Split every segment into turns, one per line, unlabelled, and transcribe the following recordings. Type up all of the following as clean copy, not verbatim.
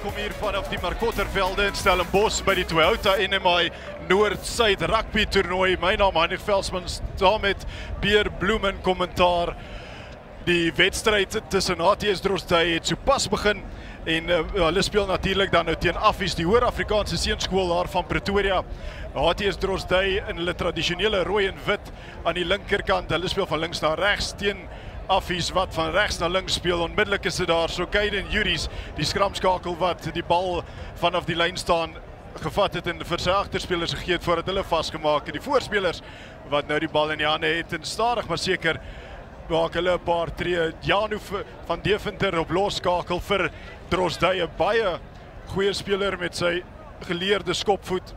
welkom hier vanaf die Markottervelde in Stellenbosch by die Toyota NMI Noord-Suid Rugby toernooi. My naam Heinrich Velsman, saam met Pierre Bloem in kommentaar. Die wedstryd tussen HTS Drosdui het sopas begin en hulle speel natuurlik dan nou teen Affies, die Hoër Afrikaanse Seunskool daar van Pretoria. HTS Drosdui in hulle tradisionele rooi en wit aan die linkerkant. Hulle speel van links na regs teen Affies wat van regs na links speel. Onmiddellik is dit daar so Kaiden Juries, die skramskakel wat die bal vanaf die lyn staan gevat het en vir sy agterspelers gegee het voordat hulle vasgemaak het. Die voorspelers wat nou die bal in die hande het en stadig maar seker maak hulle 'n paar tree. Janu van Deventer op loskakel vir Drosdui, 'n baie goeie speler met sy geleerde skopvoet.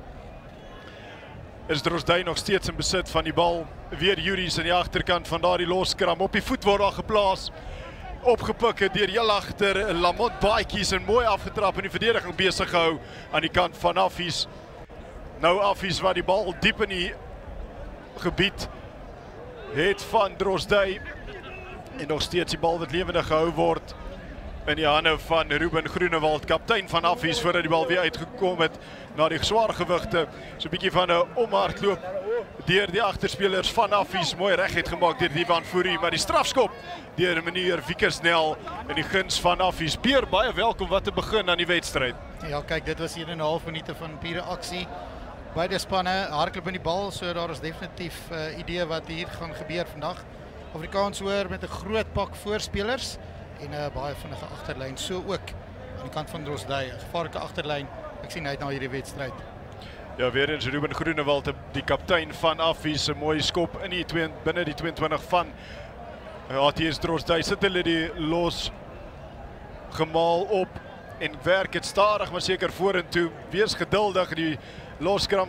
Is Drosdui nog steeds in besit van die bal. Weer Juries in die agterkant van daardie loskram. Op die voet word daar geplaas. Opgepik deur heel agter Lamont Baatjies en mooi afgetrap in die verdediging besig gehou aan die kant van Affies. Nou Affies wat die bal diep in die gebied het van Drosdui en nog steeds die bal wat lewendig gehou word in die hande van Ruben Groenewald, kaptein van Affies, voordat die bal weer uitgekom het na die swaar gewigte. So 'n bietjie van 'n omhardloop deur die agterspelers van Affies, mooi reg het gemaak deur Divan Fourie, maar die strafskop deur meneer Wiekersnel in die guns van Affies. Pierre, baie welkom wat te begin aan die wedstryd.
Ja, kyk, dit was 1,5 minute van pure aksie. Beide spanne hardloop in die bal, so daar is definitief idee wat hier gaan gebeur vandag. Afrikaans hoor met 'n groot pak voorspelers en 'n baie vinnige agterlyn, so ook aan die kant van Drosdui, 'n gevaarlike agterlyn. Ek sien uit na hierdie wedstryd.
Ja, weer eens Ruben Groenewald, die kaptein van Affies, 'n mooi skop in die binne die 22 van HTS Drosdui. Sit hulle die los gemaal op en werk het stadig maar seker vorentoe. Wees geduldig, die loskram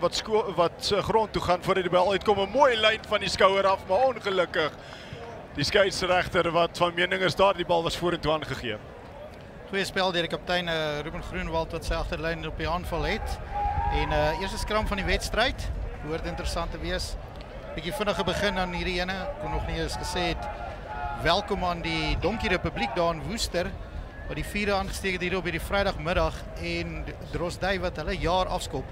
wat grond toe gaan voordat die bal uitkom. 'n Mooi lyn van die skouer af, maar ongelukkig die skeieregter wat van mening is daar die bal was vorentoe aangegee.
Goeie spel deur die kaptein Ruben Groenewald wat sy agterlyn op die aanval het. En eerste skram van die wedstryd, behoort interessant te wees. Bietjie vinnige begin aan hierdie ene, kon nog nie eens gesê het welkom aan die Donkie Republiek daar in Woester, wat die vierde aangesteek het hier op hierdie Vrydagmiddag en Drosdui wat hulle jaar afskop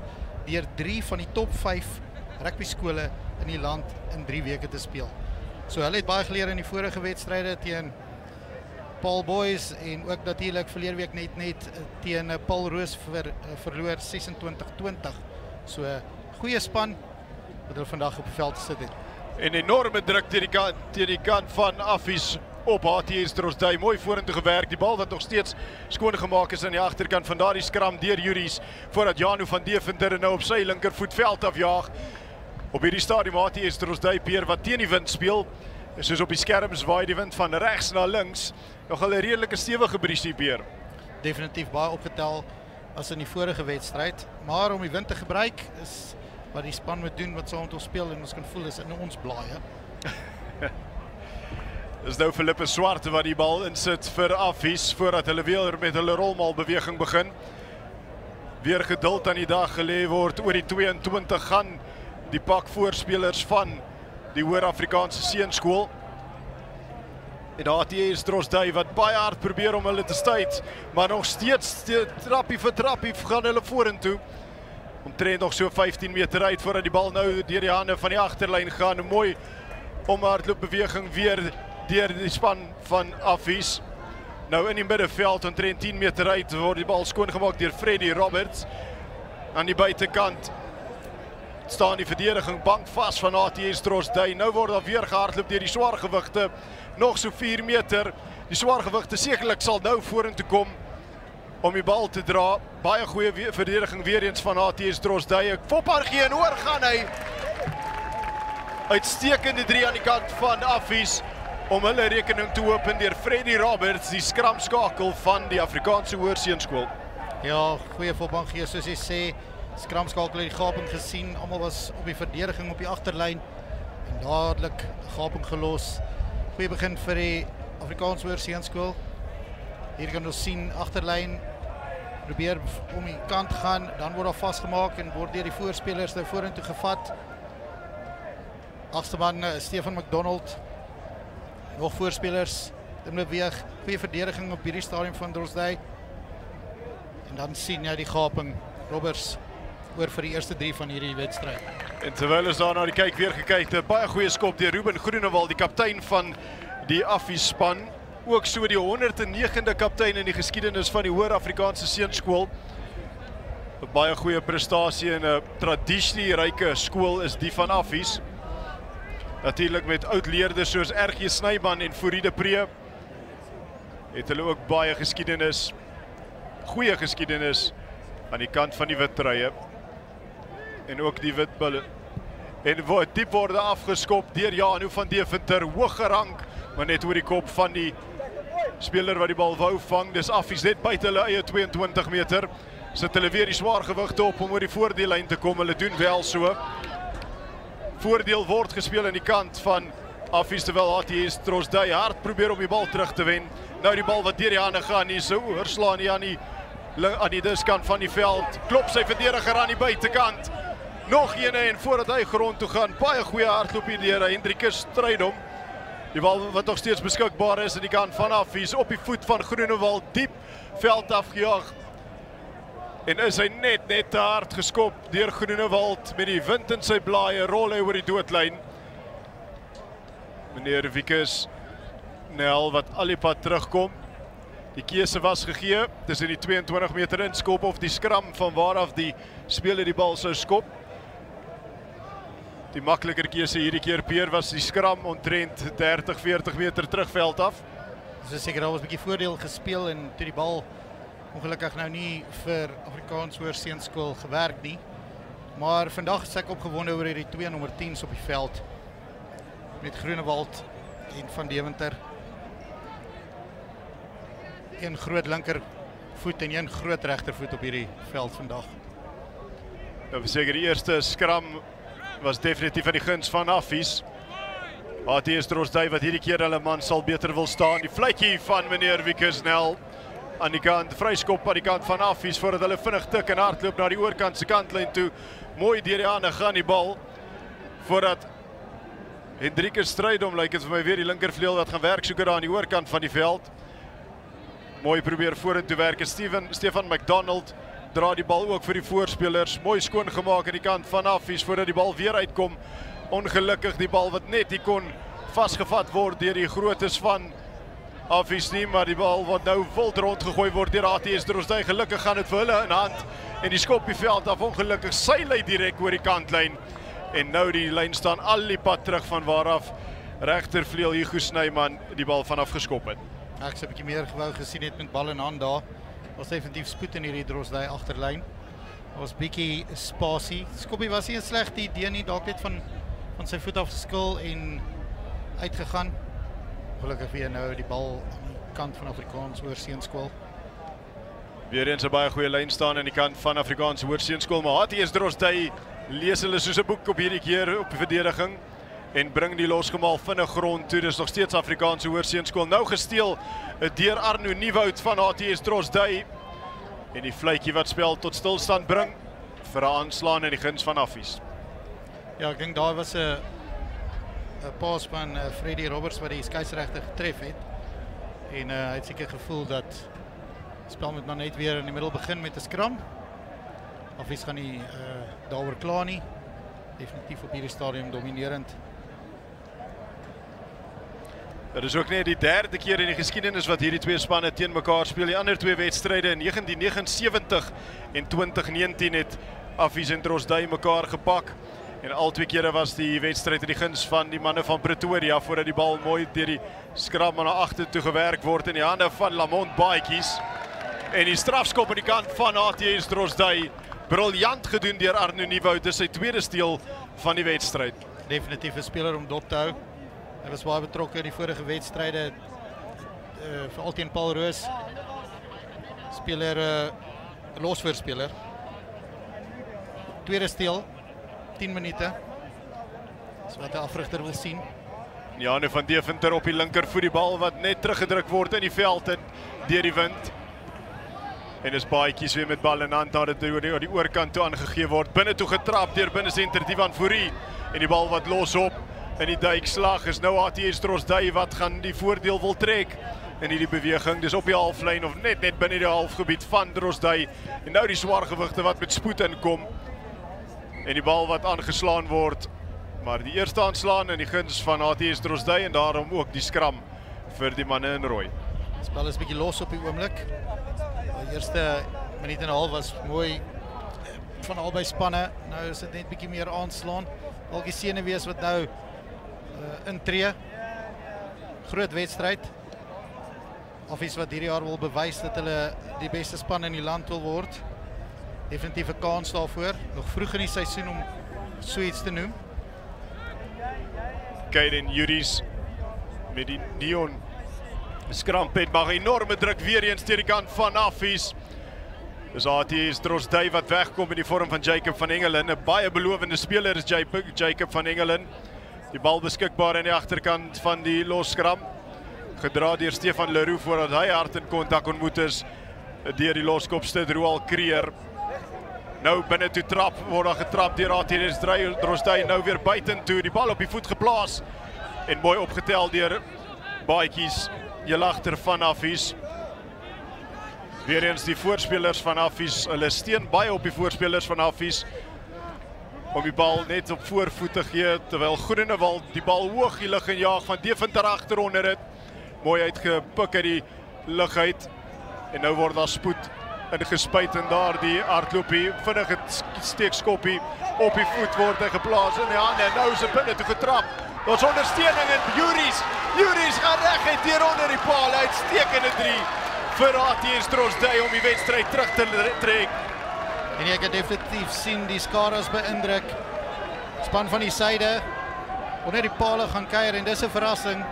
deur 3 van die top 5 rugby skole in die land in 3 weke te speel. So hulle het baie geleer in die vorige wedstryde teen Paul Boys en ook natuurlik verlede week net teen Paul Roos verloor 26-20. So goeie span wat hulle vandag op die veld sit het.
En enorme druk teen die kant van Affies op HTS Drosdui. Mooi vorentoe gewerk. Die bal wat nog steeds skoon gemaak is aan die agterkant van daardie skram deur Juries voordat Janu van Deventer nou op sy linkervoetveld afjaag. Op hierdie stadium HTS Drosdui, Pierre, wat teen die wind speel. Soos op die skerms waai die wind van regs na links. Nog 'n redelike stewige briesie, Pierre.
Definitief baie opgetel as in die vorige wedstryd, maar om die wind te gebruik is wat die span moet doen wat saam met ons speel en ons kan voel is in ons blaaie.
Dis nou Philippe Swart wat die bal insit vir Affies voordat hulle weer met hulle rolmal beweging begin. Weer geduld aan die dag gelê word oor die 22 gaan die pak voorspelers van die Hoër Afrikaanse Seunskool. En HTS Drosdui wat baie hard probeer om hulle te stuit, maar nog steeds trappie vir trappie gaan hulle vorentoe. Omtrent nog so 15 meter uit voordat die bal nou deur die hande van die agterlyn gaan. 'n Mooi omhardloopbeweging weer deur die span van Affies. Nou in die middeveld omtrent 10 meter uit word die bal skoongemaak deur Freddie Roberts. Aan die buitekant staan die verdediging bankvas van HTS Drosdui. Nou word daar weer gehardloop deur die swaargewigte. Nog so 4 meter. Die swaargewigte sekerlik sal nou vorentoe kom om die bal te dra. Baie goeie verdediging weer eens van HTS Drosdui. Foppar gee en hoor gaan hy. Uitstekende 3 aan die kant van Affies om hulle rekening te open deur Freddie Roberts, die skramskakel van die Afrikaanse Hoër Seunskool.
Ja, goeie volbaan gee soos jy sê. Skramskakel het die gaping gesien, almal was op die verdediging op die agterlyn en dadelik gaping gelos. Goeie begin vir die Afrikaanse Hoër Seunskool. Hier kan ons sien agterlyn probeer om die kant gaan, dan word daar vasgemaak en word deur die voorspelers nou vorentoe gevat. Agste man Stefan McDonald. Nog voorspelers in beweeg. Goeie verdediging op hierdie stadium van Drosdui. En dan sien jy die gaping Roberts oor vir die eerste 3 van hierdie wedstryd.
En terwyl ons daar na die kyk weer gekyk, 'n baie goeie skop deur Ruben Groenewald, die kaptein van die Affie-span, ook so die 109de kaptein in die geskiedenis van die Hoër Afrikaanse Seunskool. 'n Baie goeie prestasie en 'n tradisieryke skool is die van Affies. Natuurlik met oud leerders soos RG Snyman en Fourie de Pre het hulle ook baie geskiedenis, goeie geskiedenis aan die kant van die wit truie en ook die wit bulle. En word diep word afgeskop deur Janu van Deventer, hoog gerank, maar net oor die kop van die speler wat die bal wou vang. Dis Affies net buite hulle eie 22 meter. Sit hulle weer die swaar gewigte op om oor die voordeellyn te kom. Hulle doen wel so. Voordeel word gespeel aan die kant van Affies, terwyl ATS Trosdai hard probeer om die bal terug te wen. Nou die bal wat deur die hande gaan, hier so oorslaan hy aan die diskant van die veld. Klop sy verdediger aan die buitekant. Nog ene en voordat hy grond toe gaan, baie goeie hardloop hier deur Hendrikus Strydom. Die bal wat nog steeds beskikbaar is aan die kant van Affies, op die voet van Groenewald, diep veld afgejaag. En is hy net te hard geskop deur Groenewald met die wind in sy blaaie, rol hy oor die doodlyn. Meneer Wikus Nel wat al die pad terugkom. Die keuse was gegee tussen die 22 meter inskop of die skram van waaraf die speler die bal sou skop. Die makliker keuse hierdie keer, Peer, was die skram omtrent 30-40 meter terugveld af.
Dus seker daar was 'n bietjie voordeel gespeel en toe die bal ongelukkig nou nie vir Afrikaans Hoër Seunskool gewerk nie. Maar vandag is ek opgewonde oor hierdie 2 nommer 10's op die veld met Groenewald en van Deventer. Een groot linkervoet en een groot regtervoet op hierdie veld vandag.
Nou verseker die eerste skram was definitief aan die guns van Affies. ATS Trosdai wat hierdie keer hulle man sal beter wil staan. Die vletjie van meneer Wikus Nel aan die kant, vryskop aan die kant van Affies voordat hulle vinnig tik en hardloop na die oorkant se kantlyn toe. Mooi deur die hande gaan die bal voordat Hendrikus Strydom lyk dit vir my weer die linkervleuel wat gaan werk soeker daar aan die oorkant van die veld. Mooi probeer vorentoe werk. Stefan McDonald dra die bal ook vir die voorspelers. Mooi skoon gemaak aan die kant van Affies voordat die bal weer uitkom. Ongelukkig die bal wat net nie kon vasgevat word deur die grootes van Affies nie, maar die bal wat nou wild rondgegooi word deur ATS Trosdai. Gelukkig gaan dit vir hulle in hand en die skop die veld af. Ongelukkig sy lei direk oor die kantlyn en nou die lyn staan al die pad terug van waaraf regtervleuel Hugo Snyman die bal vanaf geskop het.
Ek sê 'n bietjie meer gewou gesien het met bal in hand daar. Was definitief spoed in hierdie Trosdai agterlyn. Was bietjie spasie. Skoppie was nie 'n slegte idee nie, dalk net van sy voet af geskil en uitgegaan. Gelukkig weer nou die bal aan die kant van Afrikaans Hoër Seunskool.
Weer eens 'n baie goeie lyn staan aan die kant van Afrikaans Hoër Seunskool, maar ATS Trosdai lees hulle soos 'n boek op hierdie keer op die verdediging en bring die losgemaal vinnig grond toe. Dis nog steeds Afrikaans Hoër Seunskool. Nou gesteel deur Arno Nieuwoud van ATS Trosdai en die vletjie wat spel tot stilstand bring vir 'n aanslaan in die guns van Affies.
Ja, ek dink daar was 'n paas van Freddy Roberts wat die skeieregter getref het. En hy het seker gevoel dat die spel moet maar net weer in die middel begin met 'n skram. Affies gaan nie daaroor klaar nie. Definitief op hierdie stadium dominerend.
Dit is ook net die derde keer in die geskiedenis wat hierdie twee spanne teen mekaar speel. Die ander twee wedstryde in 1979 en 2019 het Affies en Trosdai mekaar gepak. En al twee kere was die wedstryd in die guns van die manne van Pretoria voordat die bal mooi deur die skram na agter toe gewerk word in die hande van Lamont Baatjies. En die strafskop aan die kant van ATS Trosdai. Briljant gedoen deur Arno Nieuwoud. Dis sy tweede steel van die wedstryd.
Definitief 'n speler om dop te hou. Hy was baie betrokke in die vorige wedstryde, veral teen Paul Roos. Speler, losvoorspeler. Tweede steel, 10 minute. Dis wat 'n afrigter wil sien.
Janu van Deventer op die linkervoet, die bal wat net teruggedruk word in die veld en deur die wind. En is Baatjies weer met bal in hand nadat dit oor die oorkant toe aangegee word. Binne toe getrap deur binnesenter Divan Fourie. En die bal wat los op in die duikslag is nou ATS Trosdai wat gaan die voordeel wil trek. in hierdie beweging. Dis op die halflyn of net binne die halfgebied van Drosdui. En nou die swaargewigte wat met spoed inkom. En die bal wat aangeslaan word. Maar die eerste aanslaan in die guns van ATS Drosdui en daarom ook die skram vir die manne in rooi.
Die spel is bietjie los op die oomblik. Die eerste minuut en 'n half was mooi van albei spanne. Nou is dit net bietjie meer aanslaan. Dalk die senuwees wat nou intree. Groot wedstryd. Affies wat hierdie jaar wil bewys dat hulle die beste span in die land wil word. Definitief 'n kans daarvoor. Nog vroeg in die seisoen om so iets te noem.
Kaiden Juris met die neon skrampet mag enorme druk weer eens deur die kant van Affies. Dus ATS Drosdui wat wegkom in die vorm van Jacob van Engelen. 'n baie belovende speler is Jacob van Engelen. Die bal beskikbaar aan die agterkant van die losskram. Gedra deur Stefan Leroux voordat hy hard in kontak ontmoet is deur die loskopste Roald Creer. Nou binne toe trap, word daar getrap deur ATS Drosdui, nou weer buitentoe, die bal op die voet geplaas en mooi opgetel deur Baadjies, heel agter van Affies. Weer eens die voorspelers van Affies, hulle steun baie op die voorspelers van Affies om die bal net op voorvoet te gee, terwyl Groenewald die bal hoog die lug en jaag van Deventer agteronder het. Mooi uitgepik uit die lug uit en nou word daar spoed ingespuit en daar die hardloopie, vinnige steekskoppie op die voet word hy geplaas in die hande en nou is hy binne toe getrap. Daar's ondersteuning en Juris gaan reguit hier onder die paal, uitstekende 3 vir ATS Drosdui om die wedstryd terug te trek.
En jy kan definitief sien die skares beïndruk. Span van die syde onder die paal gaan kuier en dis 'n verrassing.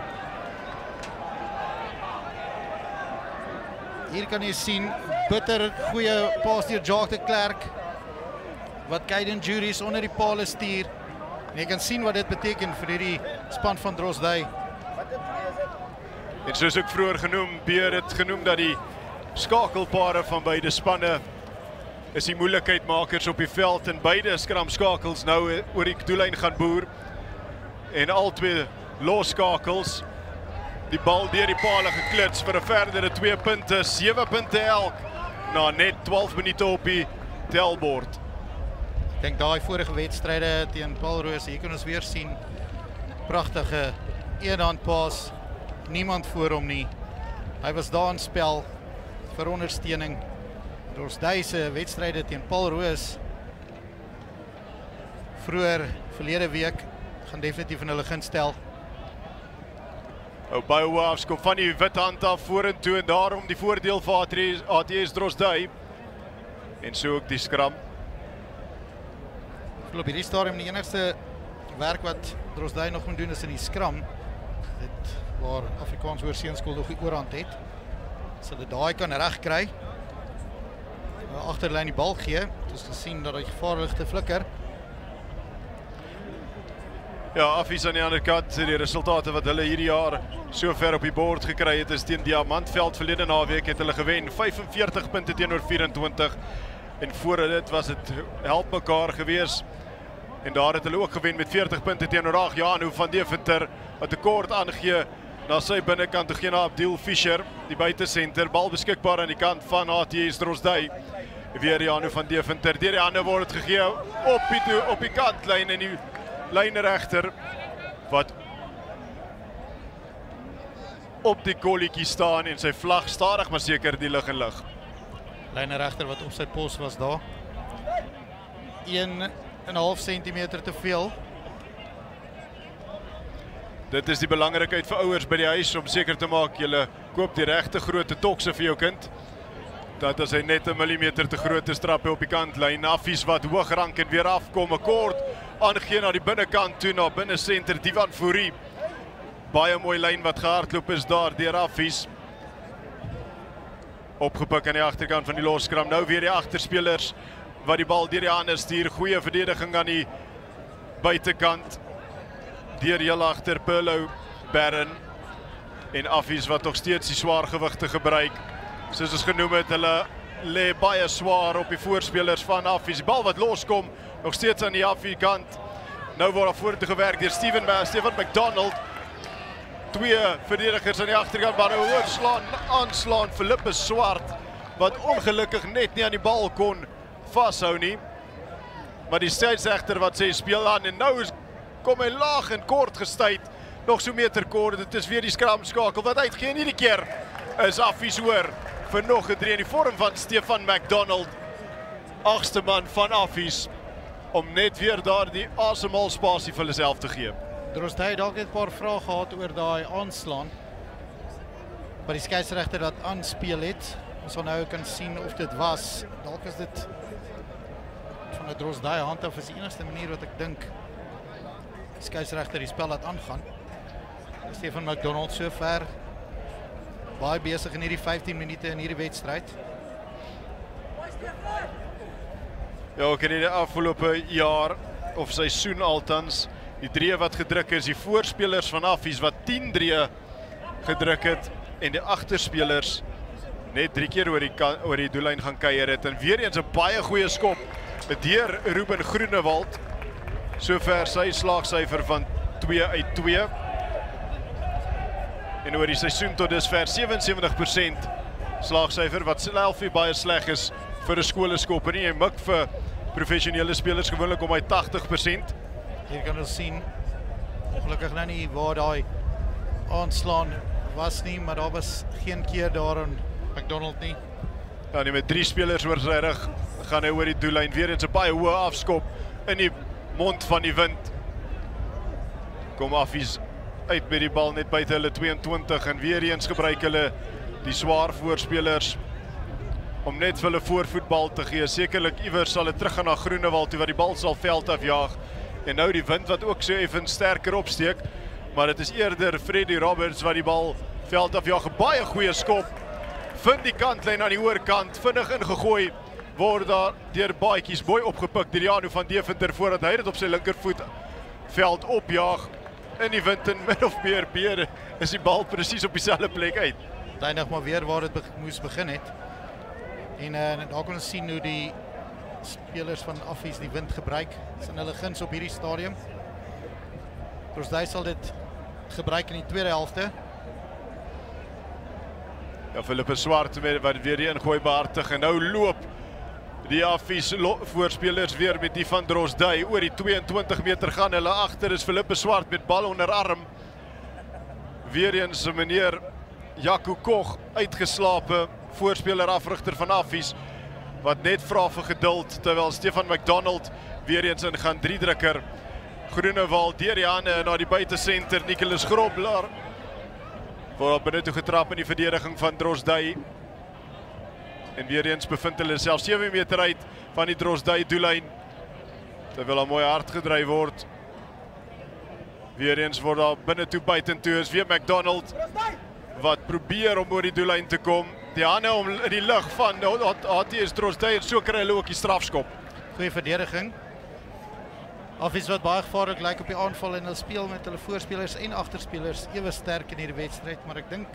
Hier kan jy sien bitter goeie paas deur Jacques de Klerk wat Kaiden Juris onder die paal stuur. En jy kan sien wat dit beteken vir hierdie span van Drosdui.
En soos ek vroeër genoem, Beer het genoem dat die skakelpare van beide spanne is die moeilikheidmakers op die veld en beide skramskakels nou oor die doellyn gaan boer. En al twee losskakels. Die bal deur die pale geklits vir 'n verdere 2 punte, 7 punte elk na net 12 minute op die telbord.
Ek dink daai vorige wedstryde teen Paul Roos, hier kan ons weer sien pragtige eenhandpas, niemand voor hom nie. Hy was daar in spel vir ondersteuning. Drosdui se wedstryde teen Paul Roos vroeër verlede week gaan definitief in hulle gunst stel.
Bouwaafs kom van die wit hand af vorentoe en daarom die voordeel vir ATS Drosdui. En so ook die skram.
Op hierdie stadium die enigste werk wat Drosdui nog moet doen is in die skram. Dit waar Afrikaans Hoërseunskool nog die oorhand het. As hulle daai kan regkry. Agterlyn die bal gee, dus te sien dat hy gevaarlig te flikker.
Ja, Affies aan die ander kant, die resultate wat hulle hierdie jaar so ver op die bord gekry het, is teen Diamantveld verlede naweek het hulle gewen, 45 punte teenoor 24. En voor dit was dit help mekaar gewees. En daar het hulle ook gewen met 40 punte teenoor Janu van Deventer, wat tekort aangee na sy binnekant, toe gee na Abdiel Fischer, die buitesenter, bal beskikbaar aan die kant van ATS Drosdui. Weer Janu van Deventer, deur die hande word het gegee op die kantlyn en die lijnregter wat op die kolletjie staan en sy vlag stadig maar seker die lig en lig.
Lijnregter wat op sy pos was daar. 1,5 centimeter te veel.
Dit is die belangrikheid vir ouers by die huis om seker te maak jy koop die regte grootte tokse vir jou kind. Dat as hy net 1 millimeter te groot is, trap hy op die kantlyn. Affies wat hoog rank en weer afkom, 'n kort aangee na die binnekant toe, na binne senter, Divan Fourie. Baie mooi lyn wat gehardloop is daar deur Affies. Opgepik aan die agterkant van die loskram. Nou weer die agterspelers wat die bal deur die hande stuur. Goeie verdediging aan die buitekant. Deur heel agter Perlo Barron. En Affies wat nog steeds die swaargewigte gebruik. Soos ons genoem het, hulle lê baie swaar op die voorspelers van Affies. Die bal wat loskom, nog steeds aan die Affie kant. Nou word daar vorentoe gewerk deur Stephen McDonald. 2 verdedigers aan die agterkant, maar oorslaan, aanslaan Philippe Swart, wat ongelukkig net nie aan die bal kon vashou nie. Maar die skeieregter wat sê speel aan, en nou kom hy laag en kort gestuit, nog so meter kort, dit is weer die skramskakel wat uitgee, en hierdie keer is Affies hoor, vir nog 'n 3 in die vorm van Stefan McDonald, 8ste man van Affies, om net weer daar die asemhalspasie vir hulle self te gee.
Drozdey het dalk net 'n paar vrae gehad oor daai aanslaan, wat die skeieregter dat aanspeel het. Ons sal nou kan sien of dit was, dalk is dit van 'n Drozdey hand af, is die enigste manier wat ek dink die skeieregter die spel laat aangaan. Stefan McDonald sover baie besig in hierdie 15 minute in hierdie wedstryd.
Ja, ook in die afgelope jaar, of seisoen altans, die 3 wat gedruk is, die voorspelers van Affies wat 10 3 gedruk het, en die agterspelers net 3 keer oor die doellyn gaan kuier het, en weer eens 'n baie goeie skop deur Ruben Groenewald, sover sy slaagsyfer van 2 uit 2, en oor die seisoen tot dusver 77% slaagsyfer, wat self baie sleg is vir 'n skoolskop, en jy mik vir professionele spelers gewoonlik om hy 80%.
Hier kan ons sien, ongelukkig nou nie waar daai aanslaan was nie, maar daar was geen keer daar aan McDonald nie.
Ja, nie met 3 spelers oor sy rug, gaan hy oor die doellyn, weer eens 'n baie hoë afskop in die mond van die wind. Kom Affies uit met die bal net buite hulle 22, en weer eens gebruik hulle die swaar voorspelers om net vir hulle voorvoetbal te gee. Sekerlik iewers sal dit teruggaan na Groenewald toe, wat die bal sal veld afjaag, en nou die wind wat ook so effens sterker opsteek, maar dit is eerder Freddie Roberts wat die bal veld afjaag. 'n baie goeie skop, vind die kantlyn aan die oorkant, vinnig ingegooi, word daar deur Baatjies Boy opgepik deur Janu van Deventer, voordat hy dit op sy linkervoet veld opjaag, in die wind en min of meer beere, is die bal presies op dieselfde plek uit.
Uiteindelik maar weer waar dit moes begin het. En daar kon ons sien hoe die spelers van Affies die wind gebruik, is in hulle guns op hierdie stadium. Drozdey sal dit gebruik in die tweede helfte.
Ja, Philippe Swart wat weer die ingooi behartig, en nou loop die Affies voorspelers weer met die van Drozdey oor die 22 meter gaan hulle agter, is Philippe Swart met bal onder arm. Weer eens meneer Jaco Koch uitgeslape, voorspeler afrigter van Affies, wat net vra vir geduld, terwyl Stefan McDonald weer eens in gaan 3-drukker. Groenewald deur die hande na die buitesenter, Nicholas Grobler word binne toe getrap in die verdediging van Drozdey. En weer eens bevind hulle self 7 meter uit van die Drozdey doellyn, terwyl daar mooi hard gedry word. Weer eens word daar binne toe buitentoe, is weer McDonald wat probeer om oor die doellyn te kom. Die hande om in die lug van ATS Drozdey, en so kry hulle ook die strafskop.
Goeie verdediging. Affies wat baie gevaarlik lyk op die aanval, en hulle speel met hulle voorspelers en agterspelers ewe sterk in hierdie wedstryd, maar ek dink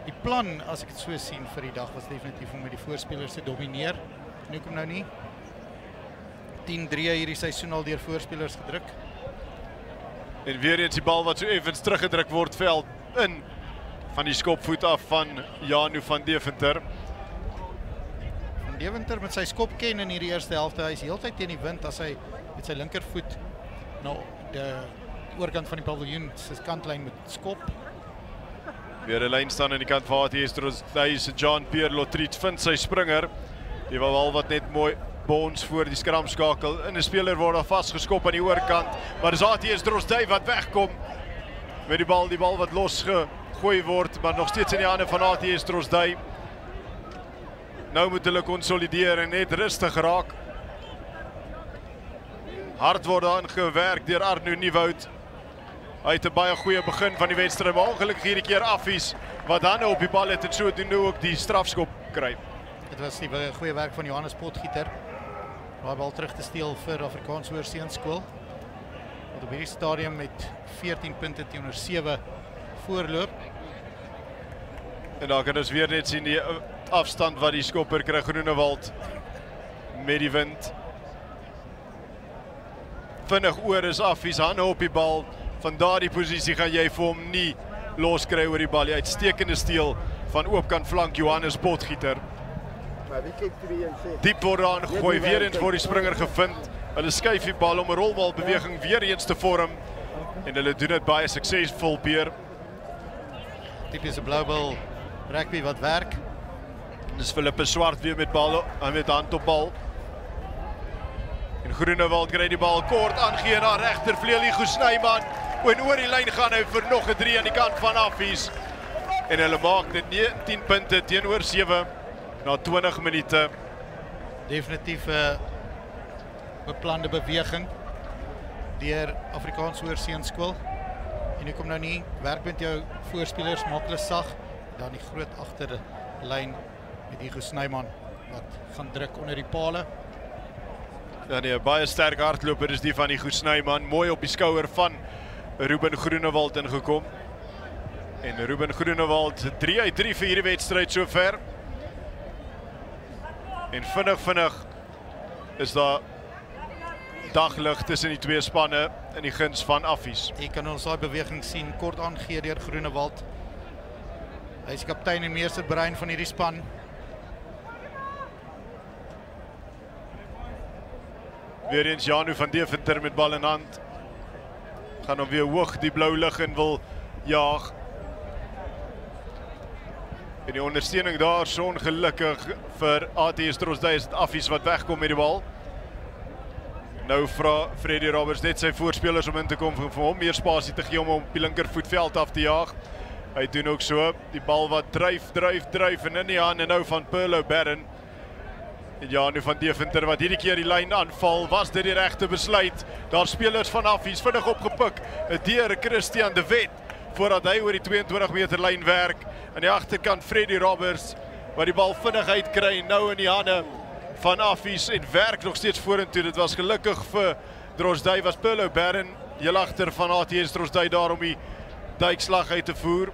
die plan, as ek dit so sien vir die dag, was definitief om met die voorspelers te domineer. Nu kom nou nie. 10-3 hierdie seisoen al deur voorspelers gedruk.
En weer eens die bal wat so effens teruggedruk word veld in, van die skopvoet af van Janu van Deventer.
Van Deventer met sy skop ken in hierdie eerste helfte, hy is heeltyd teen die wind as hy met sy linkervoet na die oorkant van die paviljoen se kantlyn met skop.
Weer 'n lyn staan aan die kant van ATS Drozdey se Jean-Pierre Lotriet vind sy springer. Die bal wat net mooi bons voor die skramskakel. In 'n speler word daar vasgeskop aan die oorkant, maar dis ATS Drozdey wat wegkom met die bal wat losgegooi word, maar nog steeds in die hande van ATS Drozdey. Nou moet hulle konsolideer en net rustig raak. Hard word daar gewerk deur Arno Nieuwoud. Hy het 'n baie goeie begin van die wedstryd, maar ongelukkig hierdie keer Affies wat dan op die bal het en so doen nou ook die strafskop kry.
Dit was die goeie werk van Johannes Potgieter, waar bal terug te steel vir Afrikaans Hoërseunskool, wat op hierdie stadium met 14 punte teenoor 7 voorloop.
En dan kan ons weer net sien die afstand wat die skopper kry, Groenewald met die wind. Vinnig oor is Affies, hande op die bal. Van daardie posisie gaan jy vir hom nie loskry oor die bal. Die uitstekende steel van oopkant flank Johannes Potgieter. Diep word daar aangegooi, weer eens word die springer gevind. Hulle skuif die bal om 'n rolbalbeweging weer eens te vorm. En hulle doen dit baie suksesvol, Peer.
Tipiese Bloubil rugby wat werk.
Dis Philippe Swart weer met bal en met hand op bal. En Groenewald kry die bal kort aangee na regtervleuel Hugo Snyman. En oor die lyn gaan hy vir nog 'n 3 aan die kant van Affies. En hulle maak dit 10 punte teenoor 7 na 20 minute.
Definitief 'n beplande beweging deur Afrikaans Hoërseunskool. En ek kom nou nie werk met jou voorspelers, maak hulle sag. Dan die groot agterlyn met Hugo Snyman wat gaan druk onder die pale.
Ja nee, baie sterk hardloper is die van Hugo Snyman, mooi op die skouer van Ruben Groenewald ingekom. En Ruben Groenewald 3 uit 3 vir hierdie wedstryd sover. En vinnig is daar daglig tussen die twee spanne in die guns van Affies.
Jy kan ons daai beweging sien, kort aangegee deur Groenewald. Hy is kaptein en meesterbrein van hierdie span.
Weer eens Janu van Deventer met bal in hand. Gaan hom weer hoog die blou lug in wil jaag. En die ondersteuning daar so ongelukkig vir ATS Drosdey is dit Affies wat wegkom met die bal. Nou vra Freddie Roberts net sy voorspelers om in te kom vir hom meer spasie te gee om op die linkervoetveld af te jaag. Hy doen ook so, die bal wat dryf en in die hande nou van Perlo Barron. En Janu van Deventer wat hierdie keer die lyn aanval, was dit die regte besluit. Daar spelers van Affies vinnig opgepik deur Christian de Wet voordat hy oor die 22 meter lyn werk. Aan die agterkant Freddie Roberts wat die bal vinnig uitkry nou in die hande van Affies en werk nog steeds vorentoe. Dit was gelukkig vir Drosdey, was Perlo Barron heel agter van ATS Drosdey daar om die duikslag uit te voer.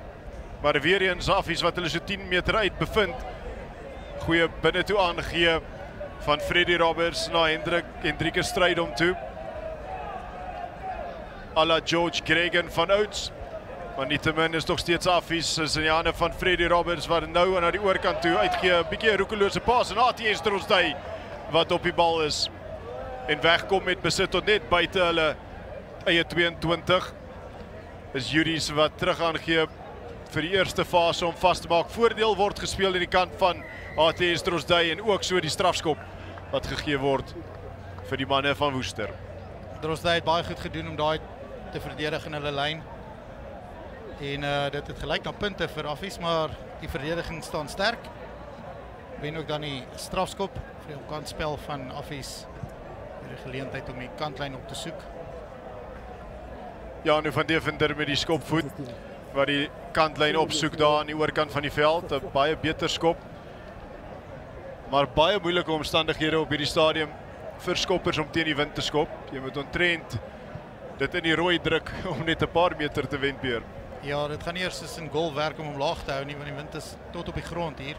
Maar weer eens Affies wat hulle so 10 meter uit bevind. Goeie binne toe aangegee van Freddie Roberts na Hendrikus Strydom toe. A la George Gregan van Oudts. Maar nietemin is nog steeds Affies is in die hande van Freddie Roberts wat nou na die oorkant toe uitgee. 'n Bietjie 'n roekelose pas en ATS Drosdey wat op die bal is en wegkom met besit tot net buite hulle eie 22. Is Juries wat terug aangee vir die eerste fase om vas te maak. Voordeel word gespeel in die kant van ATS Drosdey en ook so die strafskop wat gegee word vir die manne van Woester.
Drosdey het baie goed gedoen om daai te verdedig in hulle lyn. En dit het gelyk na punte vir Affies, maar die verdediging staan sterk. Wen ook dan die strafskop vir die kantspel van Affies. Die geleentheid om die kantlyn op te soek.
Janu van Deventer met die skopvoet wat die kantlyn opsoek daar aan die oorkant van die veld. 'n Baie beter skop. Maar baie moeilike omstandighede op hierdie stadium vir skoppers om teen die wind te skop. Jy moet ontrent dit in die rooi druk om net 'n paar meter te wen, Peer.
Ja, dit gaan eers soos 'n goal werk om hom laag te hou nie, want die wind is tot op die grond hier.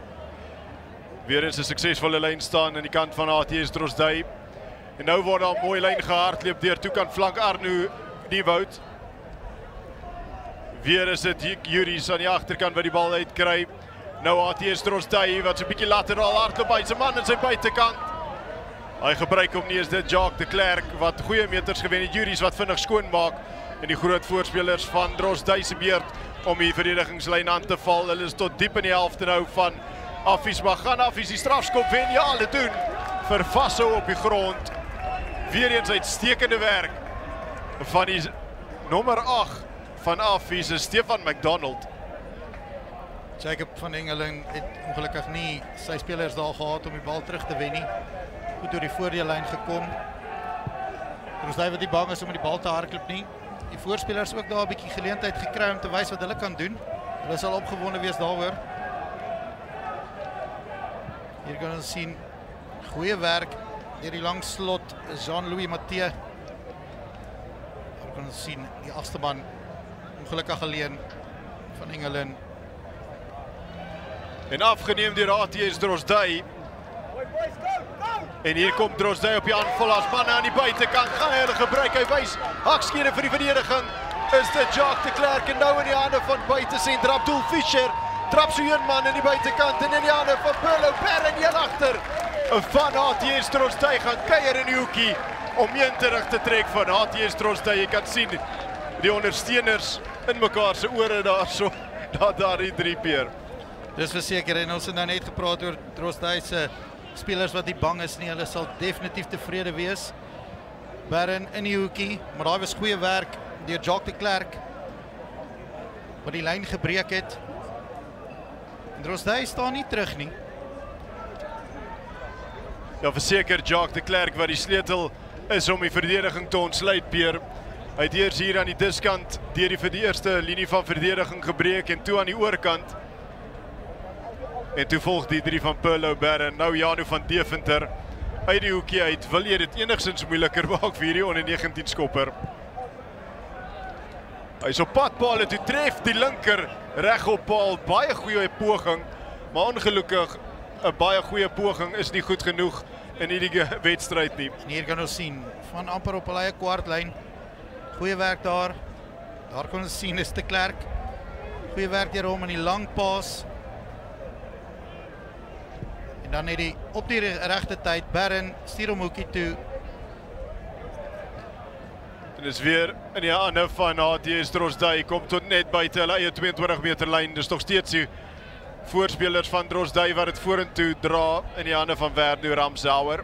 Weer eens 'n suksesvolle lyn staan aan die kant van ATS Drosdey. En nou word daar 'n mooi lyn gehardloop deur toekant flank Arno Nieuwoud. Weer is dit Juries aan die agterkant wat die bal uitkry. Nou ATS Drosdey wat so 'n bietjie lateraal hardloop by sy man aan sy buitekant. Hy gebruik hom nie, is dit Jacques de Klerk wat goeie meters gewen het. Juries wat vinnig skoon maak en die groot voorspelers van Drosdey se beurt om die verdedigingslyn aan te val. Hulle is tot diep in die helfte nou van Affies, maar gaan Affies die strafskop wen? Ja, hulle doen vir Vasso op die grond. Weer eens uitstekende werk van die nommer 8 van Affies is Stefan McDonald.
Jacob van Engelen het ongelukkig nie sy spelers daar gehad om die bal terug te wen nie. Goed door die voordeellyn gekom. Drosdey wat nie bang is om die bal te hardloop nie. Die voorspelers ook daar 'n bietjie geleentheid gekry om te wys wat hulle kan doen. Hulle sal opgewonde wees daaroor. Hier kan ons sien goeie werk deur die lang slot Jean-Louis Mathieu. Hier kan ons sien die agste man ongelukkig alleen van Engelen.
En afgeneem deur ATS Drosdey. En hier kom Drosdey op die aanval as manne aan die buitekant. Gaan hy hulle gebruik, hy wys hakskere vir die verdediging. is dit Jacques de Klerk en nou in die hande van buitesenter Abdul Fischer. Trap so een man in die buitekant en in die hande van Burlo Barron heel agter. Van HTS Trostui gaan kuier in die hoekie om een terug te trek van HTS Trostui. Jy kan sien die ondersteuners in mekaar se ore daarso, daar die 3 peer.
Dis verseker en ons het nou net gepraat oor Trostui se spelers wat nie bang is nie. Hulle sal definitief tevrede wees. Barron in die hoekie, maar daar was goeie werk deur Jacques de Klerk wat die lyn gebreek het. En Trostui staan nie terug nie.
Ja, verseker Jacques de Klerk wat die sleutel is om die verdediging te ontsluit, Peer. Hy het eers hier aan die diskant deur die eerste linie van verdediging gebreek en toe aan die oorkant. En toe volg die 3 van Burlo Barron, nou Janu van Deventer. Uit die hoekie uit, wil jy dit enigstens moeiliker maak vir hierdie onder 19 skopper. Hy is op pad paal en toe tref die linker reg op paal. Baie goeie poging, maar ongelukkig 'n baie goeie poging is nie goed genoeg in hierdie wedstryd nie.
En hier kan ons sien, van amper op hulle eie kwartlyn. Goeie werk daar. Daar kan ons sien is de Klerk. Goeie werk deur hom in die lang paas. En dan het hy op die regte tyd Barron stuur hom hoekie toe.
En is weer in die hande van HTS Trostui, kom tot net buite hulle eie 22 meter lyn. Dis nog steeds die voorspelers van Trostui wat dit vorentoe dra in die hande van Werner Ramsauer.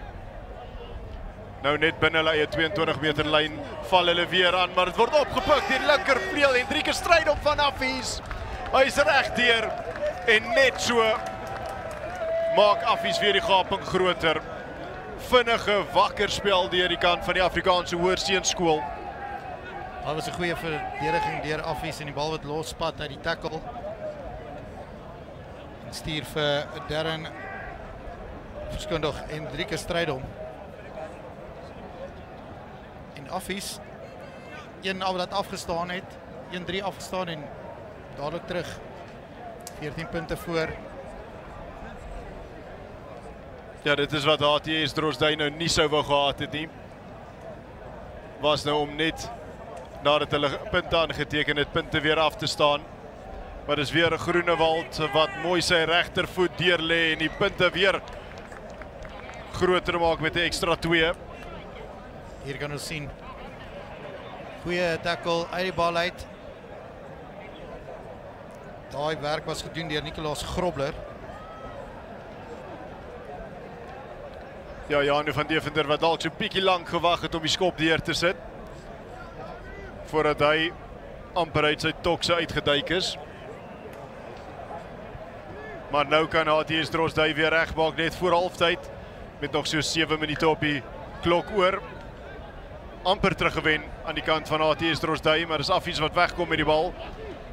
Nou net binne hulle eie 22 meter lyn val hulle weer aan, maar dit word opgepik deur linkervleuel en Hendrikus Strydom van Affies. Hy is reg deur en net so maak Affies weer die gaping groter. Vinnige wakker spel deur die kant van die Afrikaanse Hoërseunskool.
Daar was 'n goeie verdediging deur Affies en die bal wat lospad uit die tackle. En stuur vir Darren verskundig Hendrikus Strydom. En Affies, een wat afgestaan het, 1-3 afgestaan en dadelik terug. 14 punte voor.
Ja, dit is wat HTS Trostui nou nie sou wou gehad het nie. Was nou om net nadat hulle punte aangeteken het, punte weer af te staan. Maar dis weer 'n Groenewald wat mooi sy regtervoet deur lê en die punte weer groter maak met 'n ekstra 2.
Hier kan ons sien. Goeie tackle uit die bal uit. Daai werk was gedoen deur Nicolaas Grobler.
Ja, Janu van Deventer wat dalk so bietjie lank gewag het om die skop deur te sit. Voordat hy amper uit sy tokse uitgeduik is. Maar nou kan HTS Trostui weer regmaak net voor halftyd met nog so 7 minute op die klok oor. Amper teruggewen aan die kant van HTS Trostui, maar dis Affies wat wegkom met die bal.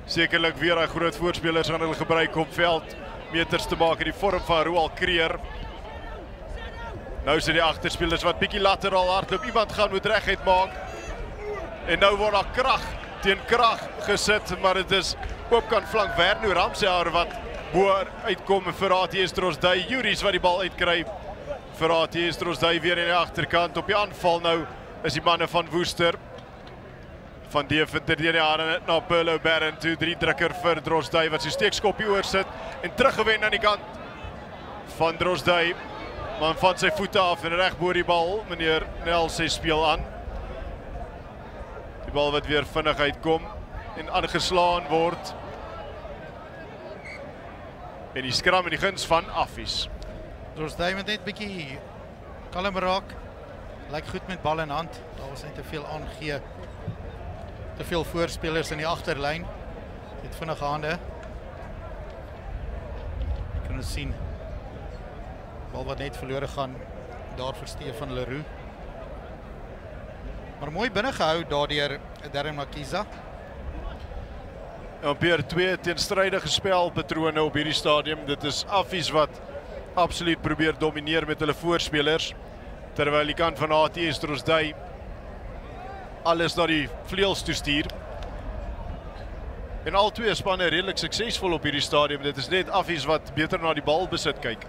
Sekerlik weer hy groot voorspelers gaan hulle gebruik om veld meters te maak in die vorm van Roald Creer. Nou is die agterspelers wat bietjie lateraal hardloop. Iemand gaan moet reguit maak. En nou word daar krag teen krag gesit, maar dit is oopkant flank Werner Ramsauer wat bo uitkom vir HTS Trostui. Juris wat die bal uitkry vir HTS Trostui weer in die agterkant. Op die aanval nou is die manne van Woester. Van Deventer deur die hande na Burlo Barron toe. 3 drukker vir Trostui wat sy steekskoppie oorsit en teruggewen aan die kant van Trostui. Man van sy voete af en reg bo die bal. Meneer Nel sy speel aan. Die bal wat weer vinnig uitkom en aangeslaan word. En die skram in die guns van Affies.
Trostui moet net bietjie kalm raak. Lyk goed met bal in hand. Daar was net te veel aangee. Te veel voorspelers in die agterlyn. Het vinnige hande. Jy kan ons sien. Bal wat net verlore gaan daar vir Stefan Leroux. Maar mooi binne gehou daardeur Darren Makiza.
Amper 2 teenstrydige spelpatrone op hierdie stadium. Dit is Affies wat absoluut probeer domineer met hulle voorspelers, terwyl die kant van HTS Trostui alles na die vleuels toe stuur. En al twee spanne redelik suksesvol op hierdie stadium. Dit is net Affies wat beter na die bal besit kyk.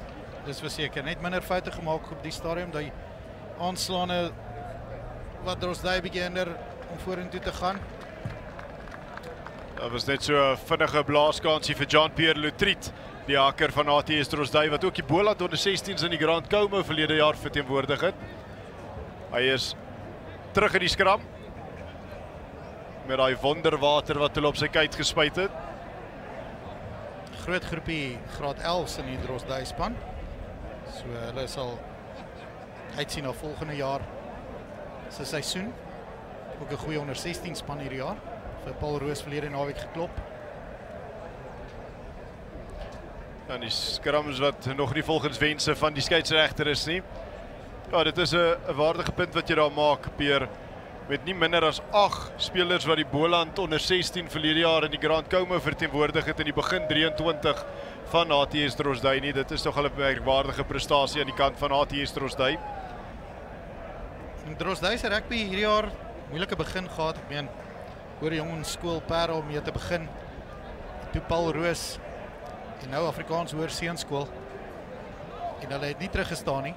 Dis verseker net minder foute gemaak op die stadium. Die aanslaane wat Trostui bietjie hinder om vorentoe te gaan.
Dat was net so 'n vinnige blaaskansie vir Jean-Pierre Lutriet, die haker van ATS Drosdui, wat ook die Boland onder 16s in die Grand Como verlede jaar verteenwoordig het. Hy is terug in die skram, met daai wonderwater wat hulle op sy kuit gespuit het.
Groot groepie graad 11s in die Drosdui span. So hulle sal uitsien na volgende jaar se seisoen. Ook 'n goeie onder 16 span hierdie jaar. Vir Paul Roos verlede naweek geklop.
En die skrams wat nog nie volgens wense van die skeieregter is nie. Ja, dit is 'n waardige punt wat jy daar maak, Peer. Met nie minder as 8 spelers wat die Boland onder 16 verlede jaar in die Grand Como verteenwoordig het in die begin 23 van ATS Drosdui nie. Dit is nog 'n merkwaardige prestasie aan die kant van ATS Drosdui.
Drosdui se rugby hierdie jaar moeilike begin gehad. Ek meen, oor die jong skool Parel mee te begin. Toe Paul Roos en nou Afrikaans Hoër Seunskool. En hulle het nie teruggestaan nie.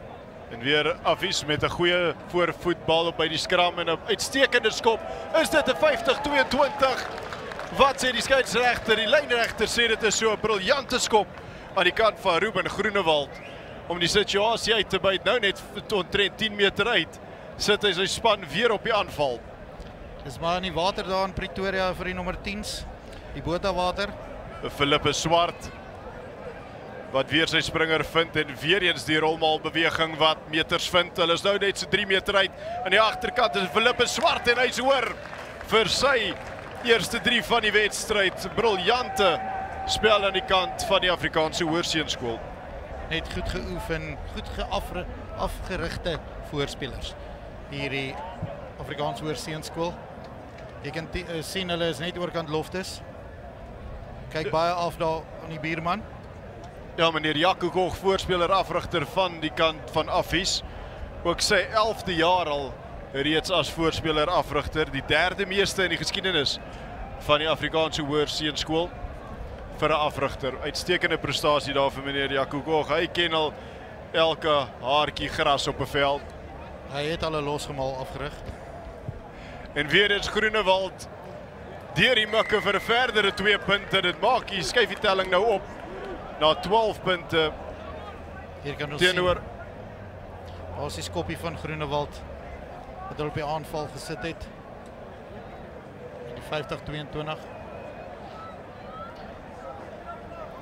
En weer Affies met 'n goeie voorvoetbal op by die skram en 'n uitstekende skop. Is dit 'n 50-22? Wat sê die skeieregter? Die lynregter sê dit is so 'n briljante skop aan die kant van Ruben Groenewald om die situasie uit te byt. Nou net omtrent 10 meter uit sit hy sy span weer op die aanval.
Dis maar in die water daar in Pretoria vir die nommer 10s. Die Botha water.
Philippe Swart wat weer sy springer vind en weer eens die rolmaalbeweging wat meters vind. Hulle is nou net so 3 meter uit. Aan die agterkant is Philippe Swart en hy's hoor vir sy eerste 3 van die wedstryd. Briljante spel aan die kant van die Afrikaanse Hoërseunskool.
Net goed geoefen, goed afgerigte voorspelers. Hierdie Afrikaanse Hoërseunskool. Jy kan sien hulle is net oorkant Loftus. Kyk baie af daar aan die buurman.
Ja, meneer Jaco Koch, voorspeler afrigter van die kant van Affies. Ook sy 11de jaar al reeds as voorspeler afrigter, die 3de meeste in die geskiedenis van die Afrikaanse Hoërseunskool vir 'n afrigter. Uitstekende prestasie daar vir meneer Jaco Koch. Hy ken al elke haartjie gras op 'n veld.
Hy het al 'n losgemaal afgerig.
En weer eens Groenewald deur die mikke vir 'n verdere 2 punte. Dit maak die skuif die telling nou op na 12 punte.
Hier kan ons
teenoor
sien. Daar is die skoppie van Groenewald wat hulle op die aanval gesit het. In die 50-22.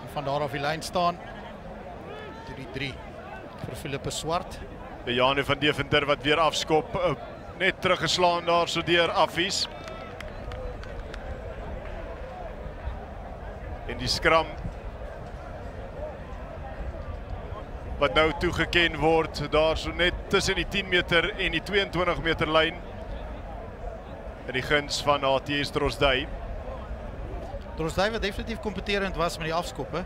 En van daar af die lyn staan. Toe die 3 vir Philippe Swart.
Jane van Deventer wat weer afskop. Net teruggeslaan daar so deur Affies. En die skram wat nou toegeken word, daar so net tussen die 10 meter en die 22 meter lyn in die guns van ATS Drosdui.
Drosdui wat definitief kompeterend was met die afskoppe.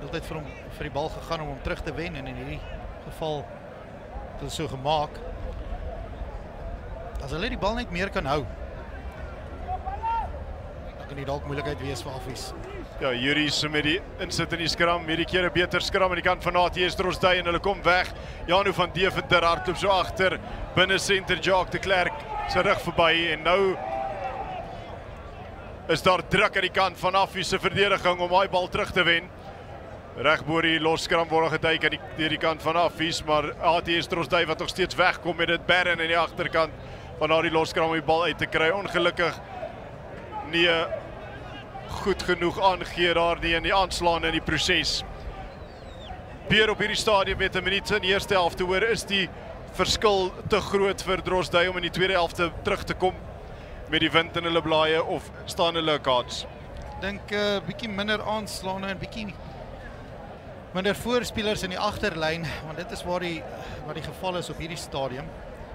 Altyd vir die bal gegaan om hom terug te wen en in hierdie geval het hulle so gemaak. As hulle die bal net meer kan hou, dan kan die dalk moeilikheid wees vir Affies.
Ja, Juries met die insit in die skram, hierdie keer 'n beter skram aan die kant van ATS Drosdui en hulle kom weg. Janu van Deventer hardloop so agter, binne senter Jacques de Klerk sy rug verby en nou is daar druk aan die kant van Affies se verdediging om daai bal terug te wen. Reg bo die losskram word geduik aan die kant van Affies, maar ATS Drosdui wat nog steeds wegkom met dit Barren aan die agterkant van daardie losskram om die bal uit te kry. Ongelukkig nie goed genoeg aangee daar nie in die aanslaan in die proses. Peer op hierdie stadium met 'n minuut in die eerste helfte hoor, is die verskil te groot vir Drosdui om in die tweede helfte terug te kom met die wind in hulle blaaie of staan hulle 'n kans?
Ek dink 'n bietjie minder aanslaan en bietjie minder voorspelers in die agterlyn, want dit is waar die geval is op hierdie stadium.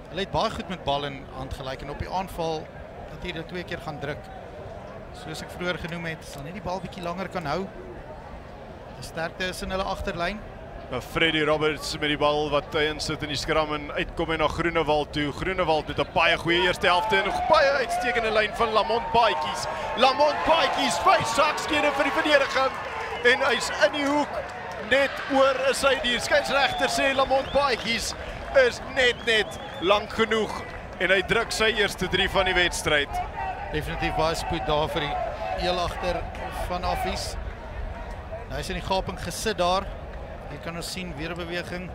Hulle het baie goed met bal in hand gelyk en op die aanval het hulle 2 keer gaan druk. Soos ek vroeër genoem het, sal net die bal bietjie langer kan hou. Die sterkte is in hulle agterlyn.
Freddy Roberts met die bal wat insit in die skram en uitkom en na Groenewald toe. Groenewald met 'n baie goeie eerste helfte en 'n baie uitstekende lyn van Lamont Paetjies. Lamont Paetjies, 5 sakskene vir die verdediging en hy's in die hoek. Net oor is hy, die skeieregter sê Lamont Paetjies is net lank genoeg en hy druk sy eerste 3 van die wedstryd.
Definitief baie spoed daar vir heel agter van Affies. Hy is in die gaping gesit daar. Hier kan ons sien, weer 'n beweging.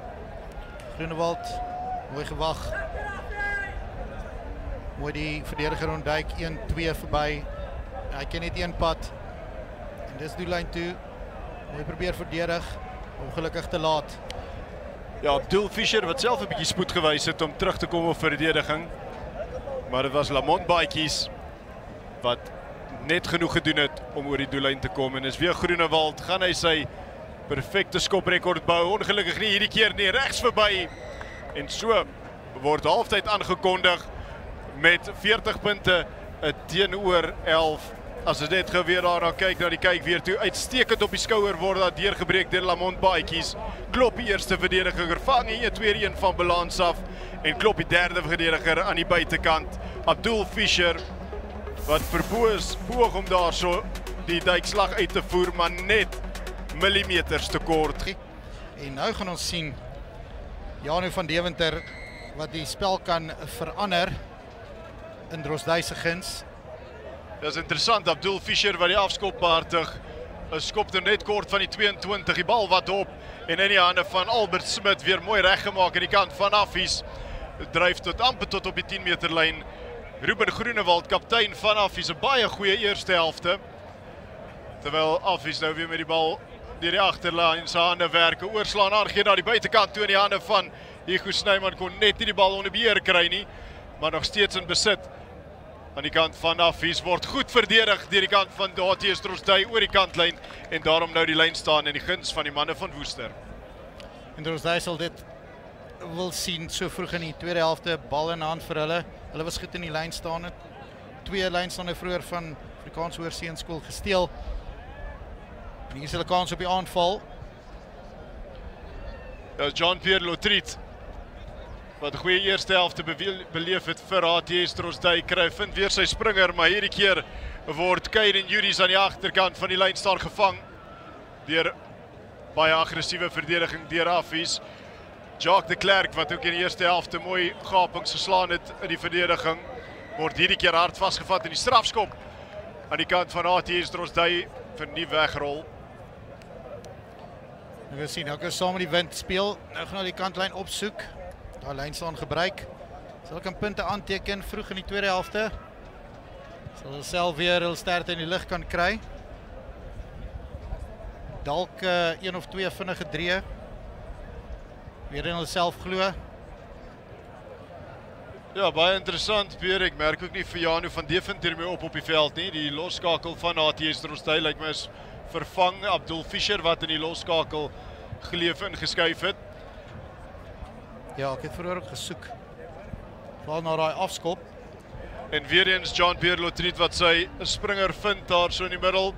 Groenewald, mooi gewag. Mooi die verdediger ontduik, 1-2 verby. Hy ken net een pad. En dis doellyn toe. Mooi probeer verdedig, ongelukkig te laat.
Ja, Abdul Fischer wat self 'n bietjie spoed gewys het om terug te kom op verdediging. Maar dit was Lamont Baatjies wat net genoeg gedoen het om oor die doellyn te kom. En is weer Groenewald, gaan hy sy perfekte skoprekord bou. Ongelukkig nie hierdie keer nie, regs verby. En so word halftyd aangekondig met 40 punte teenoor 11. As ons net geweer daarna kyk, na die kyk weer toe, uitstekend op die skouer word dat deurgebreek deur Lamont Baatjies. Klop die eerste verdediger, vang hy 1-2-1 van balans af en klop die derde verdediger aan die buitekant. Abdul Fischer wat verboos poog om daar so die duikslag uit te voer, maar net millimeters te kort.
En nou gaan ons sien Janu van Deventer wat die spel kan verander in Drosdui se guns.
Dit is interessant, Abdul Fischer wat die afskop behartig, skop er net kort van die 22, die bal wat op en in die hande van Albert Smit weer mooi reggemaak aan die kant van Affies. Dryf tot amper tot op die 10 meter lyn. Ruben Groenewald, kaptein van Affies, 'n baie goeie eerste helfte. Terwyl Affies nou weer met die bal deur die agterlyn in sy hande werk, oorslaan aangee na die buitekant toe in die hande van Hugo Snyman, kon net nie die bal onder beheer kry nie, maar nog steeds in besit. Aan die kant van Affies word goed verdedig deur die kant van HTS Drosdui oor die kantlyn en daarom nou die lyn staan in die guns van die manne van Woester.
En Drosdui sal dit wil sien so vroeg in die tweede helfte, bal in hand vir hulle. Hulle was goed in die lyn staan. 2 lynstande vroeër van Afrikaanse Hoërseun skool gesteel. En hier is hulle kans op die aanval.
Ja, Jean-Pierre Lotriet wat 'n goeie eerste helfte beleef het vir HTS Drosdui, vind weer sy springer, maar hierdie keer word Kaiden Juries aan die agterkant van die lyn staan gevang deur baie aggressiewe verdediging deur Affies. Jacques de Klerk wat ook in die eerste helfte mooi gapings geslaan het in die verdediging, word hierdie keer hard vasgevat in die strafskop aan die kant van HTS Drosdui vir nie wegrol.
Nou gaan sien, nou kan saam met die wind speel. Nou gaan die kantlyn opsoek. Daar lyn staan gebruik. Sal kan punte aanteken vroeg in die tweede helfte. Sal hulle self weer hul sterkte in die lig kan kry. Dalk 1 of 2 vinnige drieë. Weer in hulle self glo.
Ja, baie interessant, Pierre. Ek merk ook nie vir Janu van Deventer meer op die veld nie. Die losskakel van HTS Drosdui lyk my is vervang. Abdul Fischer wat in die losskakel geleef ingeskuif het.
Ja, ek het vroeër ook gesoek. Val na daai afskop.
En weer eens Jean-Pierre Lotriet wat sy springer vind daar so in die middel.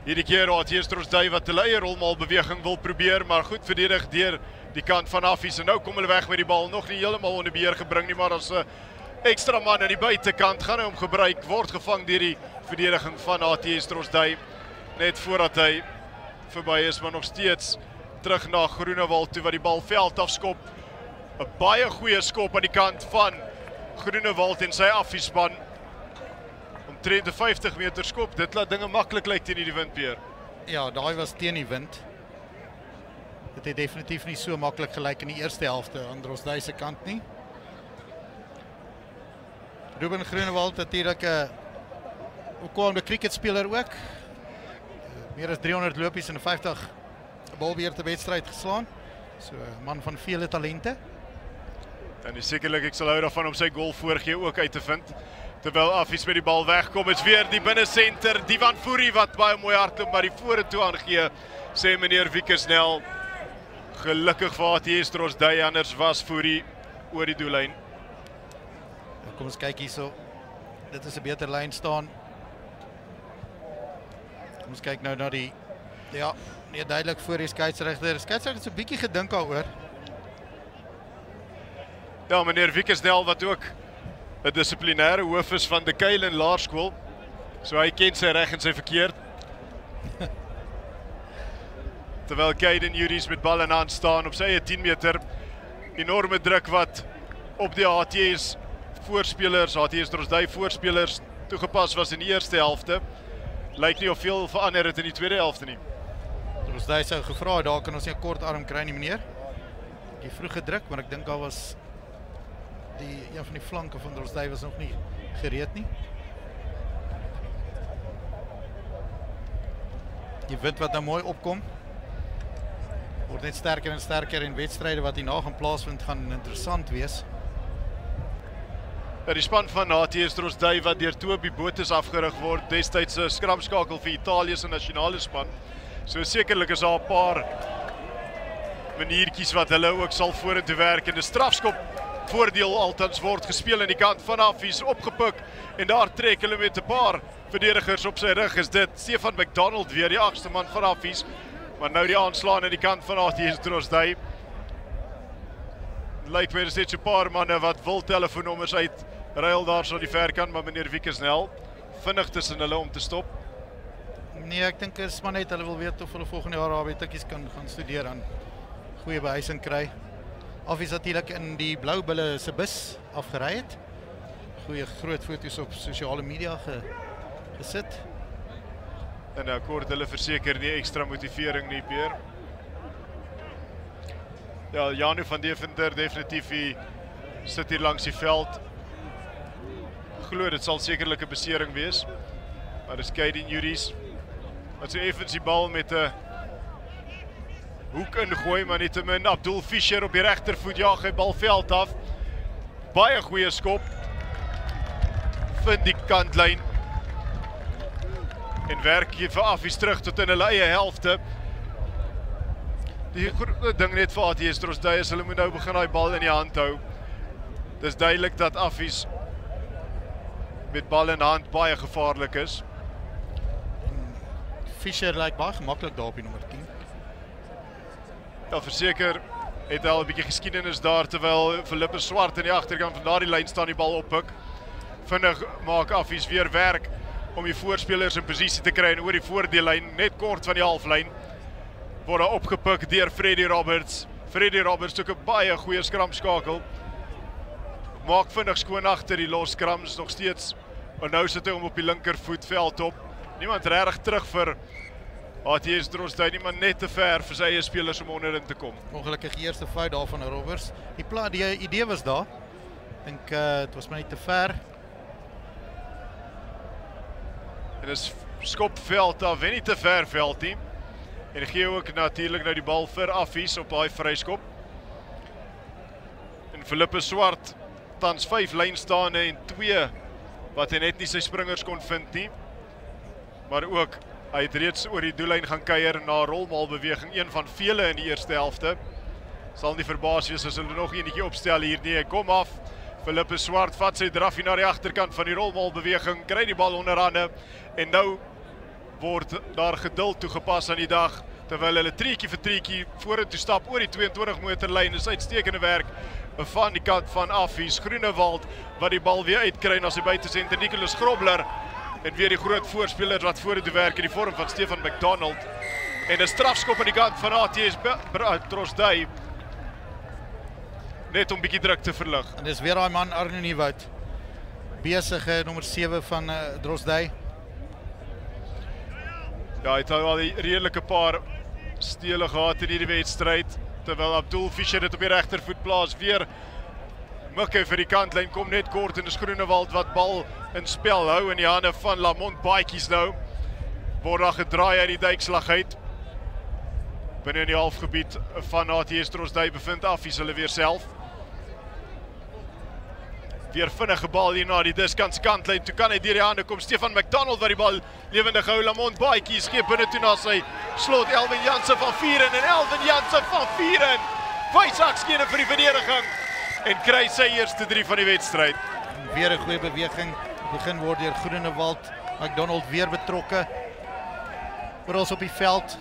Hierdie keer HTS Drosdui wat hulle eie rolmal beweging wil probeer, maar goed verdedig deur die kant van Affies. En nou kom hulle weg met die bal, nog nie heeltemal onder beheer gebring nie, maar as 'n ekstra man aan die buitekant gaan hy hom gebruik, word gevang deur die verdediging van HTS Drosdui net voordat hy verby is, maar nog steeds terug na Groenewald toe wat die bal veld afskop. 'n Baie goeie skop aan die kant van Groenewald en sy Affiespan. Omtrent 'n 50 meter skop, dit laat dinge maklik lyk teen die windbeer.
Ja, daai was teen die wind. Dit het definitief nie so maklik gelyk in die eerste helfte aan Drosdui se kant nie. Ruben Groenewald natuurlik 'n opkomende cricketspeler ook. Meer as 300 lopies en 50 balbeheerte wedstryd geslaan. So 'n man van vele talente.
En sekerlik ek sal hou daarvan om sy goal voorgee ook uit te vind. Terwyl Affies met die bal wegkom, is weer die binnesenter, Divan Fourie wat baie mooi hardloop maar die vorentoe aangee, sê meneer Wiekersnel. Gelukkig vir HTS Drosdui, anders was Fourie oor die doellyn.
Kom ons kyk hierso. Dit is 'n beter lyn staan. Kom ons kyk nou na die, ja, nee, duidelik voor die skeieregter. Skeieregter het so 'n bietjie gedink daaroor.
Ja, meneer Wiekersnel wat ook 'n dissiplinêre hoof is van De Keilen Laerskool. So hy ken sy reg en sy verkeerd. Terwyl Kaiden Juries met bal in hand staan op sy eie 10 meter. Enorme druk wat op die HTS voorspelers, HTS Drosdui voorspelers toegepas was in die eerste helfte. lyk nie of veel verander het in die tweede helfte nie.
Ons daai sou gevra, daar kan ons nie 'n kort arm kry nie, meneer. Die vroeg gedruk, maar ek dink daar was een van die flanke van Drosdij was nog nie gereed nie. Die wind wat nou mooi opkom, word net sterker en sterker en wedstryde wat hierna gaan plaasvind gaan interessant wees.
Ja, die span van HTS Drosdij wat deur Toby Botha afgerig word, destyds 'n skramskakel vir Italië se nasionale span. So sekerlik is daar 'n paar maniertjies wat hulle ook sal vorentoe werk en 'n strafskop voordeel altans word gespeel aan die kant van Affies opgepik en daar trek hulle met 'n paar verdedigers op sy rug. Is dit Stefan McDonald weer die agste man van Affies, maar nou die aanslaan aan die kant van HTS Drosdij. Lyk my is net so 'n paar manne wat wil telefoonnommers uit ruil daar so die verkant, maar meneer Wiekesnel vinnig tussen hulle om te stop.
Nee, ek dink is maar net hulle wil weet of hulle volgende jaar arbeidstukkies kan gaan studeer aan goeie behuising kry. Affies natuurlik in die blou bulle se bus afgery het. Goeie groot foto's op sosiale media gesit.
En nou kort hulle verseker nie ekstra motivering nie, Peer. Ja, Janu van Deventer definitief sit hier langs die veld. Glo dit sal sekerlik 'n besering wees. Maar dis Kaiden Juries wat so effens die bal met 'n hoek ingooi, maar nietemin Abdul Fischer op die regtervoet jaag hy bal veld af. Baie goeie skop. Vind die kantlyn. En werk hier vir Affies terug tot in hulle eie helfte. Die groot ding net vir HTS Drosdij is hulle moet nou begin daai bal in die hand hou. Dis duidelik dat Affies met bal in hand baie gevaarlik is.
Fischer lyk baie gemaklik daar op die nommer 10.
Ja, verseker het al 'n bietjie geskiedenis daar terwyl Philippe Swart in die agterkant van daardie lyn staan die bal oppik. Vinnig maak Affies weer werk om die voorspelers in posisie te kry en oor die voordeellyn net kort van die halflyn word daar opgepik deur Freddie Roberts. Freddie Roberts ook 'n baie goeie skramskakel. Maak vinnig skoon agter die los skrams nog steeds. En nou sit hy om op die linkervoet veld op. Niemand regtig terug vir HTS Drosdij, nie, maar net te ver vir sy eie spelers om onderin te kom.
Ongelukkig eerste fout daar van Roberts. Die idee was daar. Ek dink het was maar net te ver.
En dis skop veld daar, wen nie te ver veld nie. En gee ook natuurlik nou die bal vir Affies op daai vryskop. En Philippe Swart tans 5 lynstaande en 2 wat hy net nie sy springers kon vind nie. Maar ook hy het reeds oor die doellyn gaan kuier na rolmaalbeweging, een van vele in die eerste helfte. Sal nie verbaas wees as hulle nog enetjie opstel hier nie. Hy kom af. Philippe Swart vat sy draffie na die agterkant van die rolmaalbeweging, kry die bal onder hande en nou word daar geduld toegepas aan die dag terwyl hulle treetjie vir treetjie vorentoe stap oor die 22 meterlyn. Dis uitstekende werk van die kant van Affies. Groenewald wat die bal weer uitkry na sy buitesenter Nicholas Grobler en weer die groot voorspeler wat vorentoe werk in die vorm van Stefan McDonald. En 'n strafskop aan die kant van HTS Drosdij net om bietjie druk te verlig.
En dis weer daai man Arno Nieuwoud. Besige nommer 7 van Drosdij.
Ja, hy het al die redelike paar stele gehad in hierdie wedstryd, terwyl Abdul Fischer dit op die regtervoet plaas. Weer Mikke vir die kantlyn kom net kort en dis Groenewald wat bal in spel hou in die hande van Lamont Baatjies nou. Word daar gedraai uit die duikslag uit. Binne in die halfgebied van HTS Drosdij bevind Affies hulle weer self. Weer vinnige bal hier na die diskants kantlyn. Toe kan hy deur die hande kom. Stefan McDonald wat die bal lewendig hou. Lamont Baatjies gee binne toe na sy slot. Elvin Jansen van Vieren en Elvin Jansen van Vieren. Wysaksskene vir die verdediging en kry sy eerste 3 van die wedstryd.
Weer 'n goeie beweging. Begin word deur Groenewald. McDonald weer betrokke. Oral op die veld.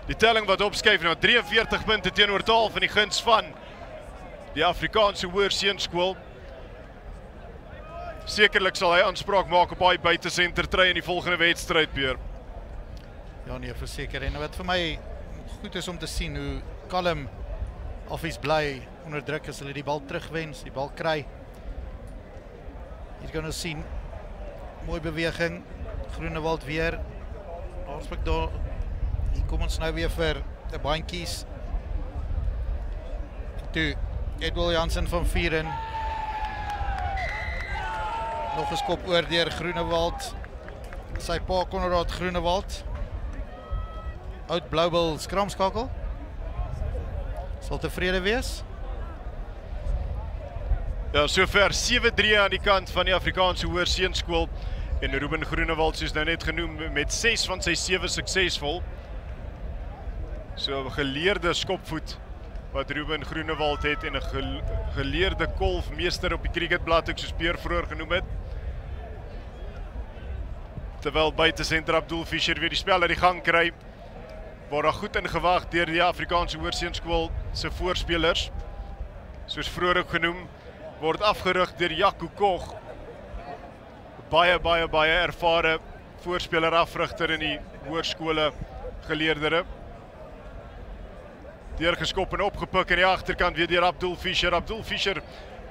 Die telling wat opskuif na 43 punte teenoor 12 in die guns van die Afrikaanse Hoër Seunskool. Sekerlik sal hy aanspraak maak op daai buitesenter try in die volgende wedstryd, Peer.
Ja nee, verseker. En wat vir my goed is om te sien hoe kalm Affies bly onder druk as hulle die bal terugwen, die bal kry. Hier kan ons sien Mooi beweging. Groenewald weer. Laarsbeek daar. Hier kom ons nou weer vir die bandjies. Toe, Edwil Jansen van Vieren. Nog 'n skop oor deur Groenewald. Sy pa Konrad Groenewald. Oud Bloubil skramskakel. Sal tevrede wees.
Ja, sover 7-3 aan die kant van die Afrikaanse Hoër Seunskool en Ruben Groenewald soos nou net genoem met 6 van sy 7 suksesvol. So 'n geleerde skopvoet wat Ruben Groenewald het en 'n geleerde kolfmeester op die cricketblad ook soos Peer vroeër genoem het. Terwyl buite senter Abdul Fischer weer die spel uit die gang kry, word daar goed ingewag deur die Afrikaanse Hoër Seunskool se voorspelers. Soos vroeër ook genoem, word afgerig deur Jaco Koch. Baie ervare voorspeler afrigter in die hoërskole geleerdere. Deurgeskop en opgepik in die agterkant weer deur Abdul Fischer. Abdul Fischer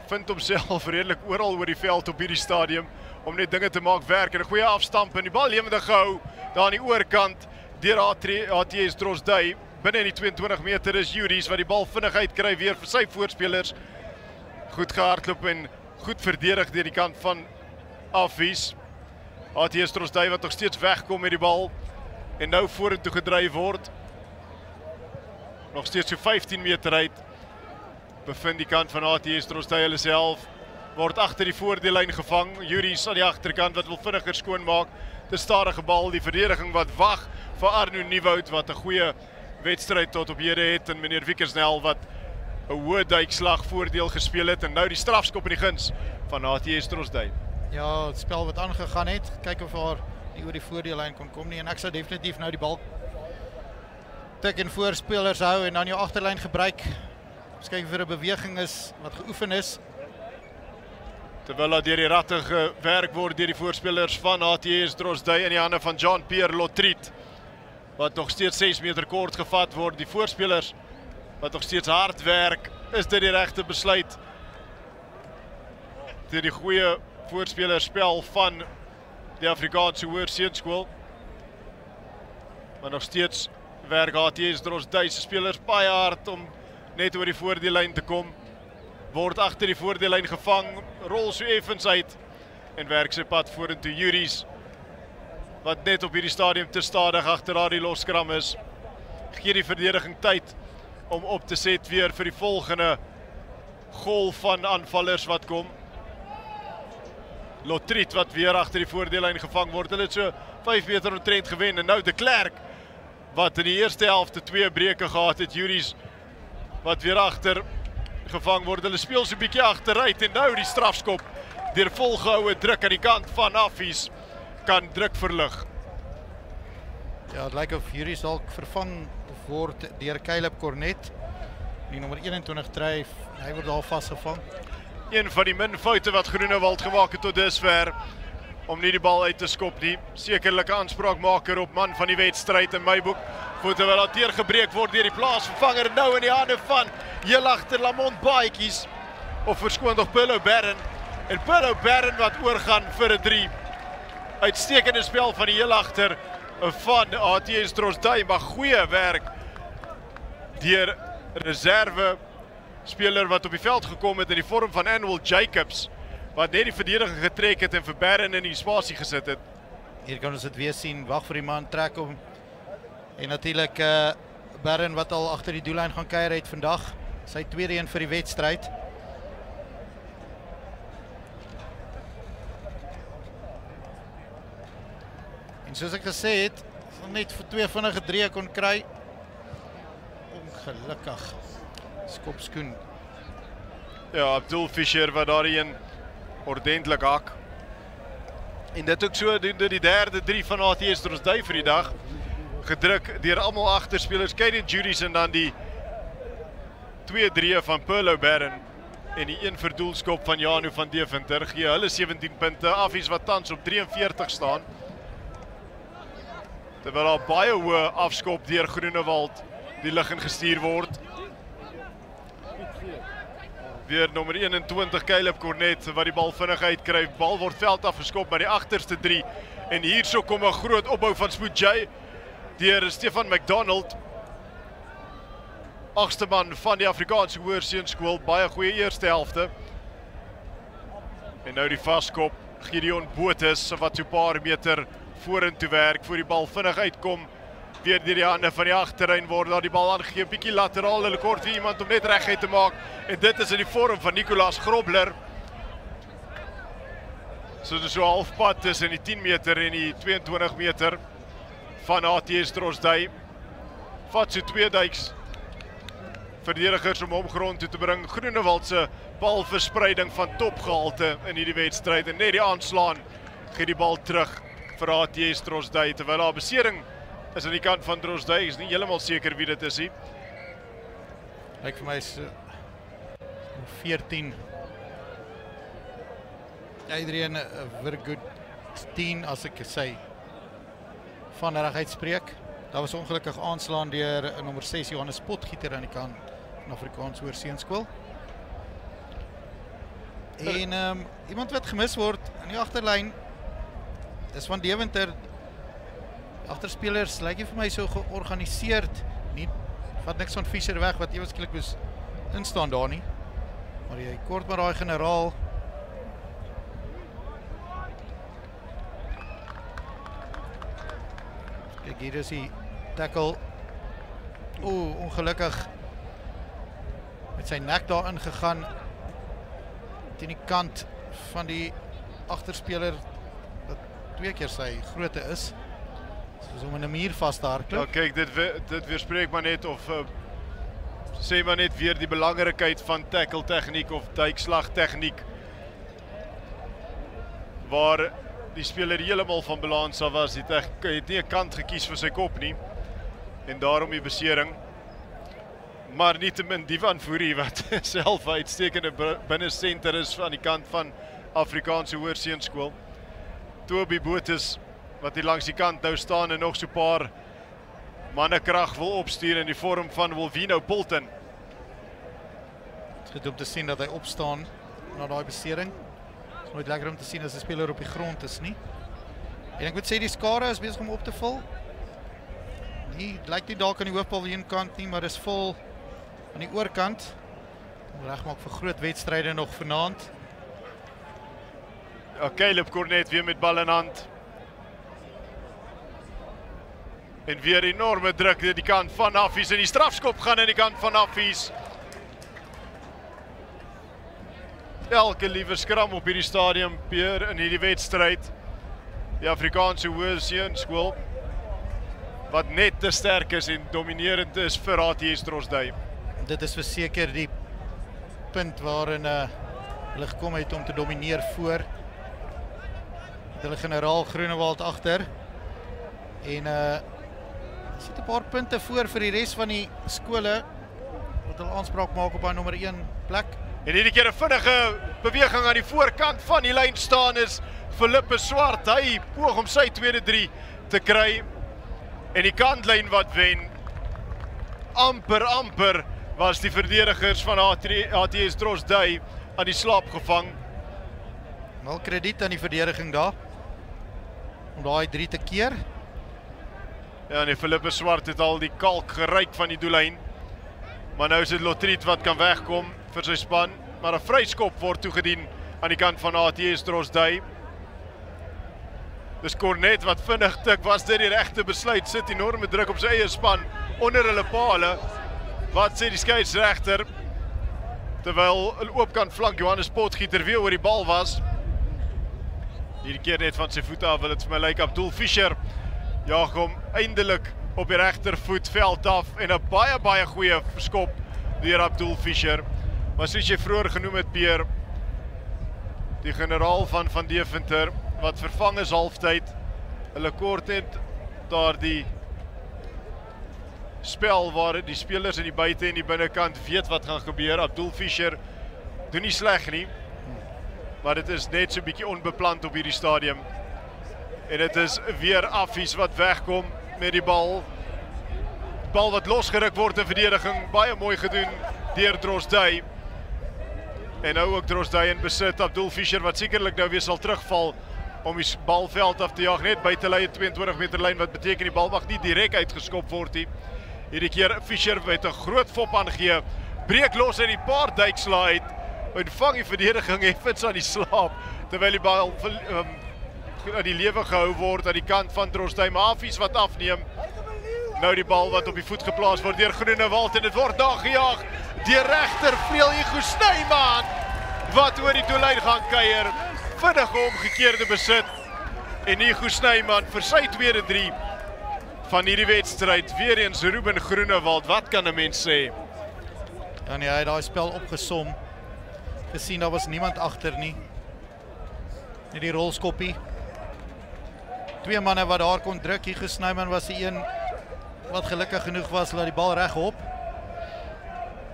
vind homself redelik oral oor die veld op hierdie stadium om net dinge te maak werk en 'n goeie afstamp en die bal lewendig gehou daar aan die oorkant deur ATS Drosdey. Binne in die 22 meter is Juries wat die bal vinnig uitkry weer vir sy voorspelers. Goed gehardloop en goed verdedig deur die kant van Affies. ATS Drosdey wat nog steeds wegkom met die bal en nou vorentoe gedryf word. Nog steeds so 15 meter uit. Bevind die kant van ATS Drosdey hulle self. Word agter die voordeellyn gevang. Juries aan die agterkant wat wil vinniger skoonmaak. Te stadige bal, die verdediging wat wag vir Arno Nieuwoud wat 'n goeie wedstryd tot op hede het en meneer Wiekersnel wat 'n hoë duikslag voordeel gespeel het en nou die strafskop in die guns van ATS Drosdey.
Ja, het spel wat aangegaan het. Kyk of haar nie oor die voordeellyn kon kom nie en ek sou definitief nou die bal tik en voorspelers hou en dan jou agterlyn gebruik. Kyk vir 'n beweging is wat geoefen is.
Terwyl daar deur die ratte gewerk word deur die voorspelers van ATS Drosdey in die hande van Jean-Pierre Lotriet wat nog steeds 6 meter kort gevat word. Die voorspelers wat nog steeds hard werk, is dit die regte besluit deur die goeie voorspelerspel van die Afrikaanse Hoër Seunskool. Maar nog steeds werk ATS Drosdey se spelers baie hard om net oor die voordeellyn te kom. Word agter die voordeellyn gevang, rol so effens uit en werk sy pad vorentoe. Juries wat net op hierdie stadium te stadig agter daardie loskram is. Gee die verdediging tyd om op te set weer vir die volgende golf van aanvallers wat kom. Lotriet wat weer agter die voordeellyn gevang word. Hulle het so 5 meter omtrent gewen en nou de Klerk wat in die eerste helfte 2 breuke gehad het. Juries wat weer agter gevang word. Hulle speel so 'n bietjie agteruit en nou die strafskop deur volgehoue druk aan die kant van Affies kan druk verlig.
Ja, het lyk of Juries dalk vervang word deur Caleb Cornet. Die nommer 21 dryf, hy word al vasgevang.
Een van die min foute wat Groenewald gemaak het tot dusver om nie die bal uit te skop nie. Sekerlik 'n aanspraakmaker op man van die wedstryd in my boek. Voete wat deurgebreek word deur die plaasvervanger nou in die hande van heel agter Lamont Baatjies of verskoon tog Pillow Barron. En Pillow Barron wat oorgaan vir 'n 3. Uitstekende spel van die heel agter van ATS Drosdey, maar goeie werk deur reserve speler wat op die veld gekom het in die vorm van Anwil Jacobs wat net die verdediging getrek het en vir Barron in die spasie gesit het.
Hier kan ons dit weer sien, wag vir die man, trek hom. En natuurlik Barron wat al agter die doellyn gaan kuier het vandag. Sy tweede een vir die wedstryd. En soos ek gesê het, as net vir 2 vinnige 3 kon kry. Ongelukkig. Skopskoen.
Ja, Abdul Fischer wat daarin ordentlik hak. En dit ook so doen die derde 3 van ATS Drosdey vir die dag. Gedruk deur almal agterspelers, Kaden Juries en dan die 2-3 van Pillow Barron en die 1 verdoelskop van Janu van Deventer gee hulle 17 punte. Affies wat tans op 43 staan. Terwyl daar baie hoë afskop deur Groenewald die lig in gestuur word. Weer nommer 21 Caleb Cornet wat die bal vinnig uitkry. Bal word veld afgeskop by die agterste 3 en hierso kom 'n groot opbou van Spoed J deur Stefan McDonald. Agste man van die Afrikaanse Hoërseunskool, baie goeie eerste helfte. En nou die vaskop Gideon Botes wat so 'n paar meter vorentoe werk voor die bal vinnig uitkom. Weer deur die hande van die agterlyn word daar die bal aangegee, bietjie lateraal, hulle kort vir iemand om net reguit te maak. En dit is in die vorm van Nicolas Grobler. So dis so halfpad tussen die 10 meter en die 22 meter van ATS Drosdui. Vat so 2 duiks verdedigers om hom grond toe te bring. Groenewald se balverspreiding van topgehalte in hierdie wedstryd en net die aanslaan gee die bal terug vir ATS Drosdui terwyl daar besering is aan die kant van Drosdui. Is nie heeltemal seker wie dit is nie.
Lyk vir my is 14. Adrian Vergoedstien as ek sê van reg uitspreek. Daar was ongelukkig aanslaan deur nommer 6 Johannes Potgieter aan die kant van Afrikaanse Hoërseunskool. En iemand wat gemis word in die agterlyn is van Deventer. Die agterspelers lyk vir my so georganiseerd. Nie vat niks van Fischer weg wat ewesklik moes instaan daar nie. Maar jy kort maar daai generaal. Kyk, hier is die tackle. Ongelukkig met sy nek daarin gegaan teen die kant van die agterspeler wat 2 keer sy grootte is. Soos om in 'n muur vas te hardloop.
Ja, kyk, dit weerspreek maar net of sê maar net weer die belangrikheid van tackle tegniek of duikslag tegniek waar die speler heeltemal van balans af was. Hy het nie 'n kant gekies vir sy kop nie en daarom die besering. Maar nietemin Divan Fourie wat self 'n uitstekende binnesenter is aan die kant van Afrikaanse Hoërseunskool. Toby Botes wat hier langs die kant nou staan en nog so 'n paar mannekrag wil opstuur in die vorm van Wolvino Polton.
Het is goed om te sien dat hy opstaan na daai besering. Het is nooit lekker om te sien as 'n speler op die grond is nie. En ek moet sê die skare is besig om op te vul. Nie lyk nie dalk aan die hoofpaviljoenkant nie, maar dis vol aan die oorkant. Regmaak vir groot wedstryde nog vanaand.
Ja, Caleb Cornet weer met bal in hand. En weer enorme druk deur die kant van Affies en die strafskop gaan in die kant van Affies. Elke liewe skram op hierdie stadium Peer in hierdie wedstryd. Die Afrikaanse Hoërseunskool wat net te sterk is en dominerend is vir ATS Drosdui.
Dit is verseker die punt waarin hulle gekom het om te domineer voor. Hulle generaal Groenewald agter. En sit 'n paar punte voor vir die res van die skole wat hulle aanspraak maak op daai nommer 1 plek.
En hierdie keer 'n vinnige beweging aan die voorkant van die lyn staan is Philippe Swart. Hy poog om sy tweede 3 te kry. En die kantlyn wat wen. Amper was die verdedigers van ATS Drosdui aan die slaap gevang.
Wel krediet aan die verdediging daar om daai 3 te keer.
Ja, en die Philippe Swart het al die kalk geryk van die doellyn. Maar nou is dit Lotriet wat kan wegkom vir sy span, maar 'n vryskop word toegedien aan die kant van ATS Drosdui. Dis Cornet wat vinnig tik, was dit die regte besluit, sit enorme druk op sy eie span onder hulle pale. Wat sê die skeieregter? Terwyl 'n oopkant flank Johannes Potgieter weer oor die bal was. Hierdie keer net van sy voete af, wil dit vir my lyk Abdul Fischer jaag hom eindelik op die regtervoet veld af en 'n baie goeie skop deur Abdul Fischer. Maar soos jy vroeër genoem het Peer, die generaal van Deventer wat vervang is halftyd. Hulle kort net daardie spel waar die spelers in die buite en die binnekant weet wat gaan gebeur. Abdul Fischer doen nie sleg nie, maar dit is net so 'n bietjie onbeplant op hierdie stadium. En dit is weer Affies wat wegkom met die bal. Bal wat losgeruk word in verdediging, baie mooi gedoen deur Drosdui. En nou ook Drosdai in besit. Abdul Fischer wat sekerlik nou weer sal terugval om die balveld af te jaag, net buite lyn 22 meter lyn, wat beteken die bal mag nie direk uitgeskop word nie. Hierdie keer Fischer met 'n groot fop aangee, breek los in die paar duikslae uit, en vang die verdediging effens aan die slaap, terwyl die bal aan die lewe gehou word aan die kant van Drosdai, maar Affies wat afneem. Nou die bal wat op die voet geplaas word deur Groenewald en dit word nagejaag deur regtervleuel Hugo Snyman wat oor die doellyn gaan kuier. Vinnige omgekeerde besit en Hugo Snyman vir sy tweede 3 van hierdie wedstryd. Weer eens Ruben Groenewald, wat kan 'n mens sê?
Ja nee, hy het daai spel opgesom. Gesien daar was niemand agter nie. Net die rolskoppie. 2 manne wat daar kon druk. Hugo Snyman was die een wat gelukkig genoeg was, laat die bal regop.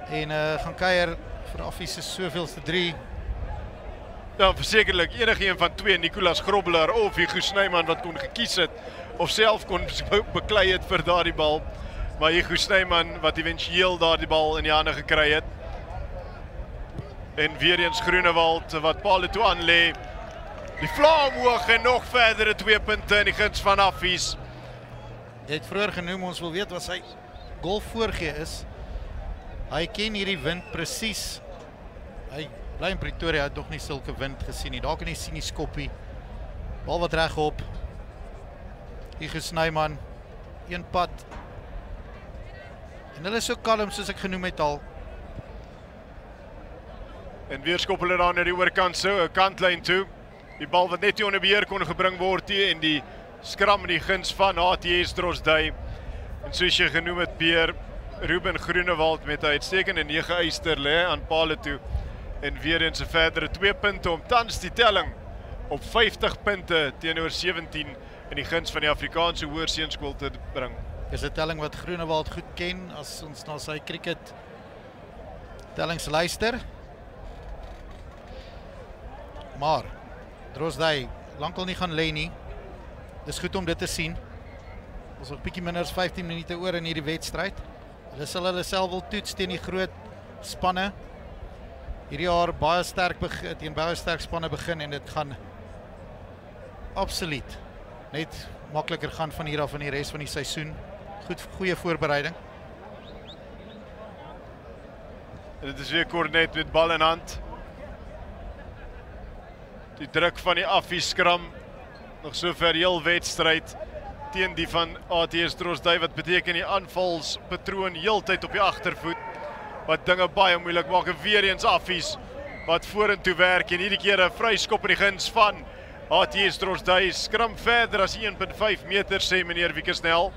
En gaan kuier vir Affies se soveelste 3.
Ja, versekerlik enige een van 2, Nicolas Grobler of Hugo Snyman wat kon gekies het of self kon beklei het vir daardie bal. Maar Hugo Snyman wat eventueel daardie bal in die hande gekry het. En weer eens Groenewald wat Paul toe aanlê. Die vlaam hoog en nog verdere 2 punte in die guns van Affies.
Jy het vroeër genoem, ons wil weet wat sy golf voorgee is. Hy ken hierdie wind presies. Hy bly in Pretoria, het nog nie sulke wind gesien nie. Daar kan jy sien die skoppie. Bal wat regop. Hugo Snyman, 1 pad. En hulle is so kalm soos ek genoem het al.
En weer skop hulle daar na die oorkant so, 'n kantlyn toe. Die bal wat net nie onder beheer kon gebring word en die skram in die guns van ATS Drosdai. En soos jy genoem het, Pierre, Ruben Groenewald met 'n uitstekende 9 eyster lê aan paal toe. En weer eens 'n verdere 2 punte om tans die telling op 50 punte teenoor 17 in die guns van die Afrikaanse Hoërseunskool te bring.
Dis 'n telling wat Groenewald goed ken as ons na sy cricket tellings luister. Maar Drosdai lankal nie gaan lê nie. Dis goed om dit te sien. Ons het 'n bietjie minder as 15 minute oor in hierdie wedstryd. Hulle sal hulle self wil toets teen die groot spanne. Hierdie jaar baie sterk teen baie sterk spanne begin en dit gaan absoluut net makliker gaan van hier af in die res van die seisoen. Goeie voorbereiding.
En dit is weer Cornet met bal in hand. Die druk van die Affies skram nog sover heel wedstryd teen die van ATS Drosdai, wat beteken die aanvalspatroon heeltyd op die agtervoet, wat dinge baie moeilik maak. En weer eens Affies wat vorentoe werk en hierdie keer 'n vryskop in die guns van ATS Drosdai. Skram verder as 1.5 meter, sê meneer Wiekesnel.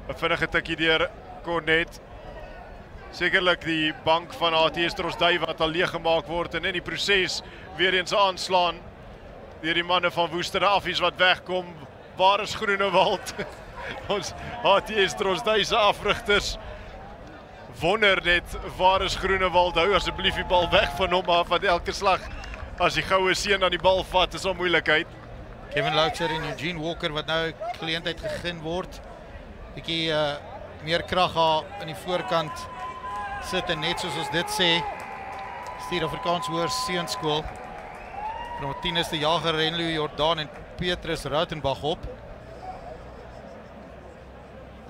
'n Vinnige tikkie deur Cornet. Sekerlik die bank van ATS Drosdai wat al leeg gemaak word en in die proses weer eens aanslaan deur die manne van Woester Affies wat wegkom. Waar is Groenewald? Ons ATS Drosdai se afrigters wonder net, waar is Groenewald? Hou asseblief die bal weg van hom af, want elke slag as die goue seun aan die bal vat, is 'n moeilikheid.
Kevin Loucher en Eugene Walker wat nou geleentheid gegee word. Bietjie meer krag daar in die voorkant sit en net soos ons dit sê, stuur Afrikaanse Hoërseunskool. Nommer 10 is die jager Renlo Jordaan en Petrus Rautenbach op.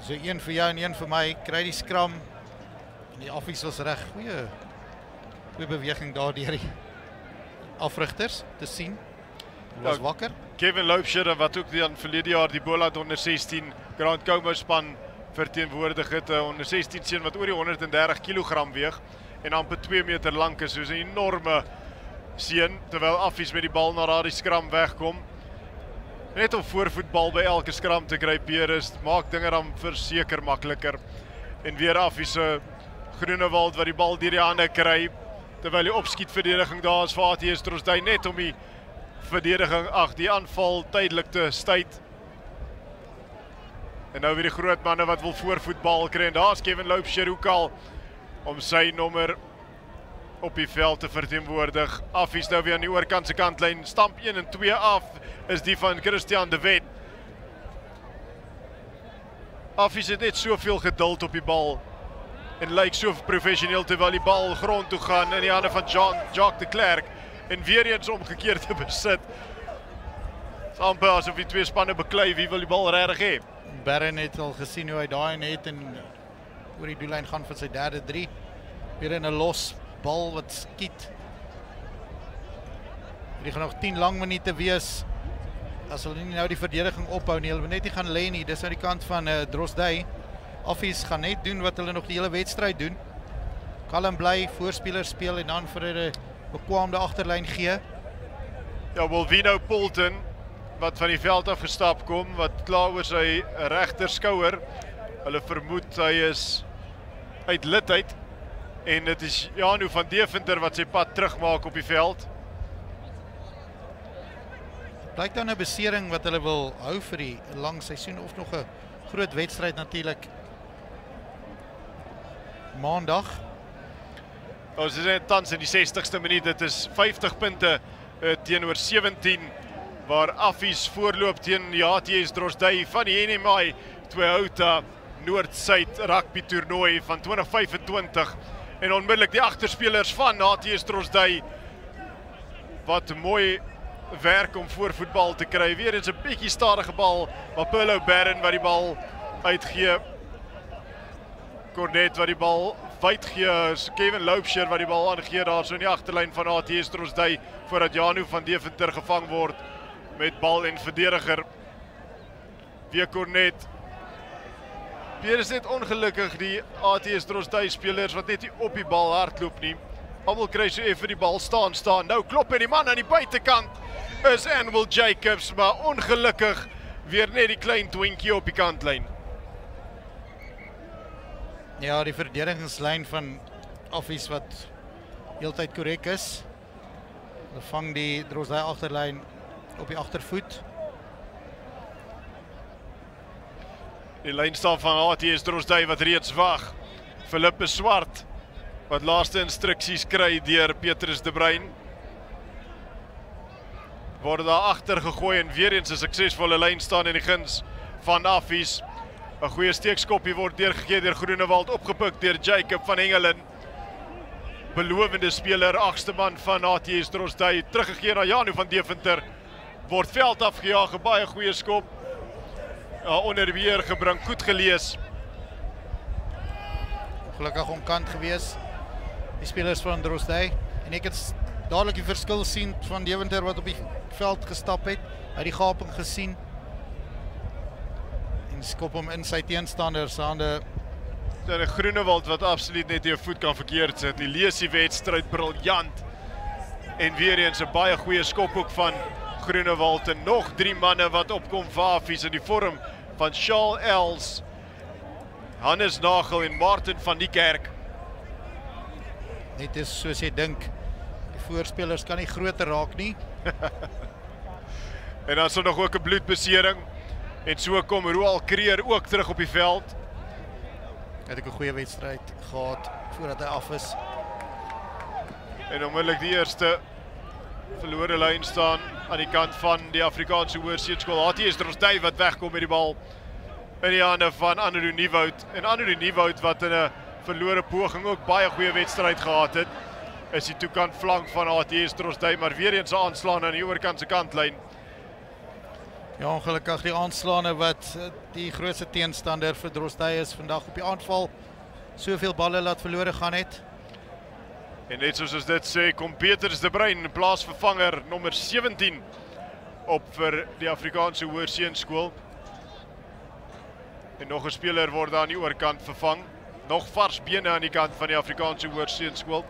So 1 vir jou en 1 vir my. Kry die skram en die Affies was reg. Goeie beweging daar deur die afrigters te sien. Was wakker.
Kevin Loucher wat ook dan verlede jaar die Boland onder 16 Grand Combo span verteenwoordig het, 'n onder 16 seun wat oor die 130 kg weeg en amper 2 meter lank is, soos 'n enorme seun, terwyl Affies met die bal na daardie skram wegkom. Net om voorvoetbal by elke skram te kry, Peres, maak dinge dan verseker makliker. En weer Affies se Groenewald wat die bal deur die hande kry, terwyl die opskietverdediging daar is vir ATS Drosdai, net om die verdediging, die aanval tydelik te stuit. En nou weer die groot manne wat wil voorvoetbal kry, en daar is Kevin Loucher ook al om sy nommer op die veld te verteenwoordig. Affies nou weer aan die oorkant se kantlyn, stamp 1 en 2 af, is die van Christian de Wet. Affies het net soveel geduld op die bal. en lyk so professioneel terwyl die bal grond toe gaan in die hande van Jacques de Klerk en weer eens omgekeerd te besit. Het is amper asof die twee spanne beklei wie wil die bal regtig hê.
Barron het al gesien hoe hy daai net en oor die doellyn gaan vir sy derde 3. Weer in 'n los bal wat skiet. Hierdie gaan nog 10 lang minute wees as hulle nie nou die verdediging ophou nie. Hulle moet net nie gaan lê nie. Dis aan die kant van Drosdey. Affies gaan net doen wat hulle nog die hele wedstryd doen. Kalm bly, voorspeler speel en dan vir 'n bekwame agterlyn gee.
Ja, Wolvino Poulton wat van die veld af gestap kom, wat klaar oor sy regter skouer. Hulle vermoed hy is uit lid uit en dit is Janu van Deventer wat sy pad terugmaak op die veld.
Blyk dan 'n besering wat hulle wil hou vir die lang seisoen of nog 'n groot wedstryd natuurlik. Maandag.
Ons is net tans in die 60ste minuut. Dit is 50 punte teenoor 17 waar Affies voorloop teen die ATS Drosdey van die NMI Toyota Noord-Suid rugby toernooi van 2025 en onmiddellik die agterspelers van ATS Drosdey wat mooi werk om voor voetbal te kry. Weer eens 'n bietjie stadige bal, maar Paulo Barron wat die bal uitgee. Cornet wat die bal wyd gee, Kevin Loubser wat die bal aangee daar so in die agterlyn van ATS Drosdey voordat Janu van Deventer gevang word met bal en verdediger. Weer Cornet. Weer is net ongelukkig die ATS Drosdey spelers wat net nie op die bal hardloop nie. Almal kry so effe die bal staan. Nou klop hy die man aan die buitekant is Anwil Jacobs, maar ongelukkig weer net die klein twinkie op die kantlyn.
Ja, die verdedigingslyn van Affies wat heeltyd korrek is. Hulle vang die Drosdey agterlyn op die agtervoet.
Die lyn staan van ATS Drosdey wat reeds wag. Philippe Swart wat laaste instruksies kry deur Petrus de Bruin. Word daar agter gegooi en weer eens 'n suksesvolle lyn staan in die guns van Affies. 'n Goeie steekskoppie word deurgegee deur Groenewald, opgepik deur Jacob van Engelen. Belovende speler, 8ste man van ATS Drosdey, teruggegee na Janu van Deventer. Word veld afgejaag, 'n baie goeie skop. Onder weer gebring, goed gelees.
Gelukkig omkant gewees, die spelers van Drosdey. En ek het dadelik die verskil sien van Deventer wat op die veld gestap het. Hy het die gaping gesien. En skop hom in sy teenstander se hande.
Daar 'n Groenewald wat absoluut net nie 'n voet kan verkeerd sit. Die lees die wedstryd briljant. En weer eens 'n baie goeie skophoek van Groenewald en nog 3 manne wat opkom vir Affies in die vorm van Charles Els, Hannes Nagel en Martin van die Kerk.
Net is soos jy dink, die voorspelers kan nie groter raak nie.
En dan is er nog ook 'n bloedbesering. En so kom Roald Creer ook terug op die veld.
Het ek 'n goeie wedstryd gehad voordat hy af is.
En onmiddellik die eerste verlore lyn staan aan die kant van die Afrikaanse Hoërseeskool. ATS Drosdey wat wegkom met die bal in die hande van Annelie Nieuwoud. En Annelie Nieuwoud wat in 'n verlore poging ook baie goeie wedstryd gehad het, is die toekant flank van ATS Drosdey, maar weer eens aanslaan aan die oorkant se kantlyn.
Ja, ongelukkig die aanslaane wat die grootste teenstander vir Drosdey is vandag op die aanval. Soveel balle laat verlore gaan het.
En net soos dit sê, kom Petrus de Bruin, plaasvervanger nommer 17 op vir die Afrikaanse Hoërseeskool. En nog 'n speler word daar aan die oorkant vervang. Nog vars bene aan die kant van die Afrikaanse Hoërseeskool.